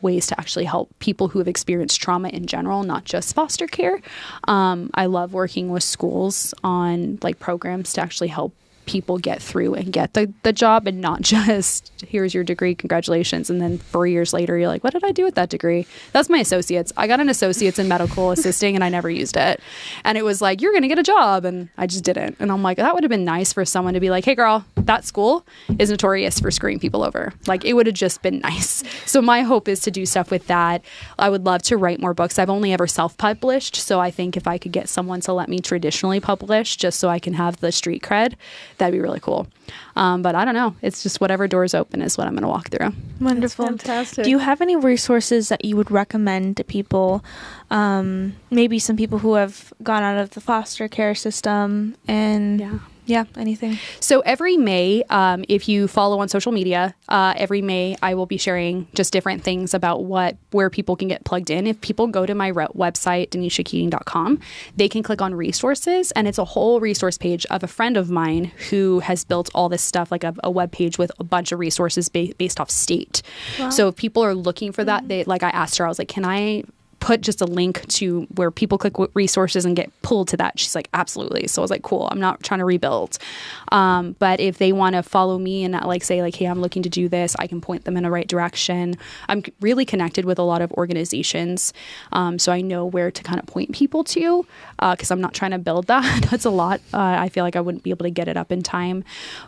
ways to actually help people who have experienced trauma in general, not just foster care. I love working with schools on like programs to actually help people get through and get the job, and not just here's your degree, congratulations, and then 4 years later you're like, what did I do with that degree? That's my associates. I got an associate's in medical assisting and I never used it, and it was like, you're gonna get a job, and I just didn't. And I'm like, that would have been nice for someone to be like, hey girl, that school is notorious for screwing people over. Like, it would have just been nice. So my hope is to do stuff with that. I would love to write more books. I've only ever self-published, so I think if I could get someone to let me traditionally publish just so I can have the street cred, that'd be really cool. But I don't know. It's just whatever doors open is what I'm going to walk through. Wonderful. That's fantastic. Do you have any resources that you would recommend to people, maybe some people who have gone out of the foster care system and... Yeah, anything. So every May, if you follow on social media, every May I will be sharing just different things about where people can get plugged in. If people go to my website, DanishaKeating.com, they can click on resources, and it's a whole resource page of a friend of mine who has built all this stuff, like a web page with a bunch of resources based off state. Wow. So if people are looking for that, I asked her, I was like, can I put just a link to where people click resources and get pulled to that? She's like, absolutely. So I was like, cool, I'm not trying to rebuild. But if they want to follow me and not say hey, I'm looking to do this, I can point them in the right direction. I'm really connected with a lot of organizations. So I know where to kind of point people to, because I'm not trying to build that. That's a lot. I feel like I wouldn't be able to get it up in time.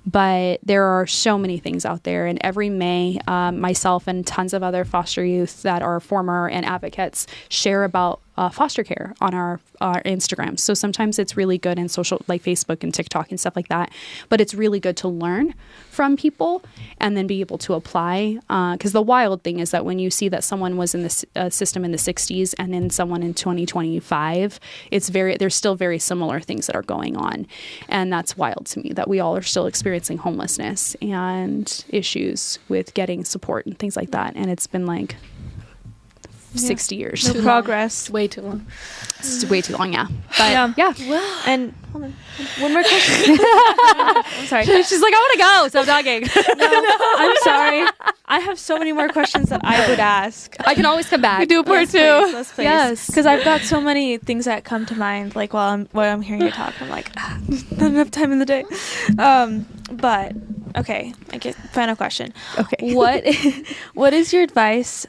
But there are so many things out there. And every May, myself and tons of other foster youth that are former and advocates share about foster care on our Instagram. So sometimes it's really good in social, like Facebook and TikTok and stuff like that. But it's really good to learn from people and then be able to apply. Because the wild thing is that when you see that someone was in this system in the 60s and then someone in 2025, there's still very similar things that are going on. And that's wild to me, that we all are still experiencing homelessness and issues with getting support and things like that. And it's been like 60 years. No progress. Way too long. It's way too long, yeah. But yeah. Well, and hold on. One more question. I'm sorry. She's like, I want to go. Stop talking. No, I'm sorry. I have so many more questions that I would ask. I can always come back. We do part two. Let's please. Yes. Because I've got so many things that come to mind, like while I'm hearing you talk. I'm like, not enough time in the day. But okay, I get final question. Okay. What is your advice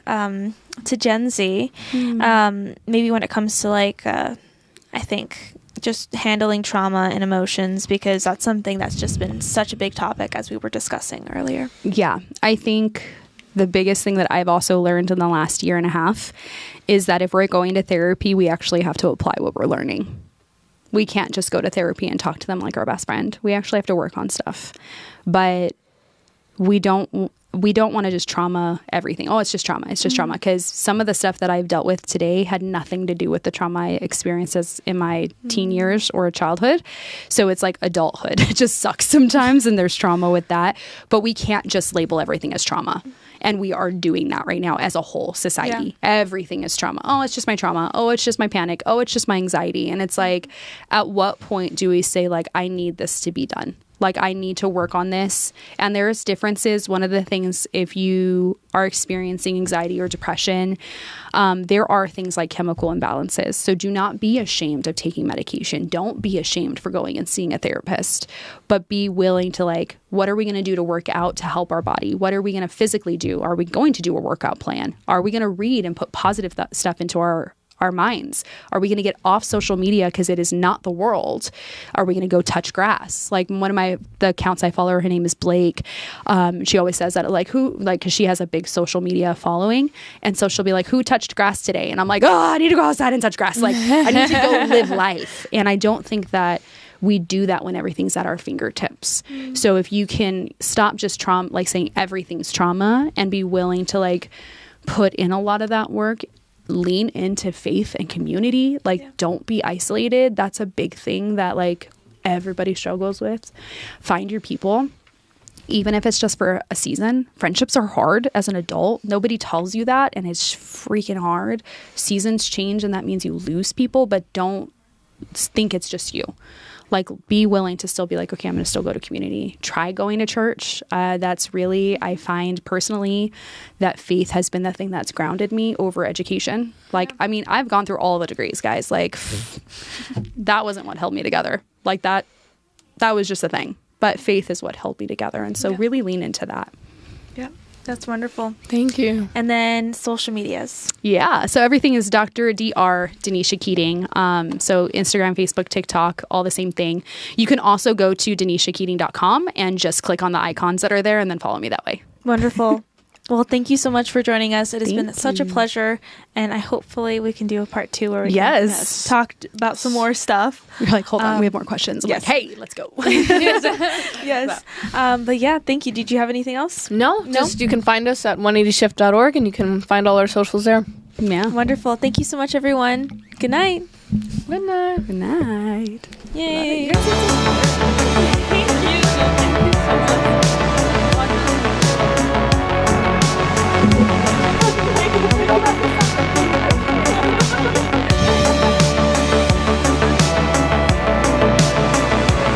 to Gen Z, maybe when it comes to I think just handling trauma and emotions, because that's something that's just been such a big topic as we were discussing earlier. Yeah, I think the biggest thing that I've also learned in the last year and a half is that if we're going to therapy, we actually have to apply what we're learning. We can't just go to therapy and talk to them like our best friend. We actually have to work on stuff. But we don't want to just trauma everything. Oh, it's just trauma. It's just trauma. Because some of the stuff that I've dealt with today had nothing to do with the trauma I experienced in my teen years or childhood. So it's like adulthood. It just sucks sometimes, and there's trauma with that. But we can't just label everything as trauma. And we are doing that right now as a whole society. Yeah. Everything is trauma. Oh, it's just my trauma. Oh, it's just my panic. Oh, it's just my anxiety. And it's like, at what point do we say, like, I need this to be done? Like, I need to work on this. And there's differences. One of the things, if you are experiencing anxiety or depression, there are things like chemical imbalances. So do not be ashamed of taking medication. Don't be ashamed for going and seeing a therapist, but be willing to, like, what are we going to do to work out to help our body? What are we going to physically do? Are we going to do a workout plan? Are we going to read and put positive stuff into our minds? Are we going to get off social media because it is not the world? Are we going to go touch grass? Like, one of the accounts I follow, her name is Blake. She always says that, because she has a big social media following. And so she'll be like, who touched grass today? And I'm like, oh, I need to go outside and touch grass. Like, I need to go live life. And I don't think that we do that when everything's at our fingertips. So if you can stop just trauma, like saying everything's trauma, and be willing to, like, put in a lot of that work, lean into faith and community. Like, don't be isolated. That's a big thing that, like, everybody struggles with. Find your people, even if it's just for a season. Friendships are hard as an adult. Nobody tells you that, and it's freaking hard. Seasons change, and that means you lose people, but don't think it's just you. Like, be willing to still be like, okay, I'm going to still go to community. Try going to church. That's really, I find personally that faith has been the thing that's grounded me over education. Like, I mean, I've gone through all the degrees, guys. Like, that wasn't what held me together. Like, that was just a thing. But faith is what held me together. And so really lean into that. Yeah. That's wonderful. Thank you. And then social medias. Yeah. So everything is Dr. Danisha Keating. So Instagram, Facebook, TikTok, all the same thing. You can also go to DanishaKeating.com and just click on the icons that are there and then follow me that way. Wonderful. Well, thank you so much for joining us. It has been such a pleasure, and hopefully we can do a part 2 where we can talk about some more stuff. You're like, hold on, we have more questions. I'm like, hey, let's go. Yes. But yeah, thank you. Did you have anything else? No, just you can find us at 180shift.org, and you can find all our socials there. Yeah. Wonderful. Thank you so much, everyone. Good night. Good night. Good night. Yay.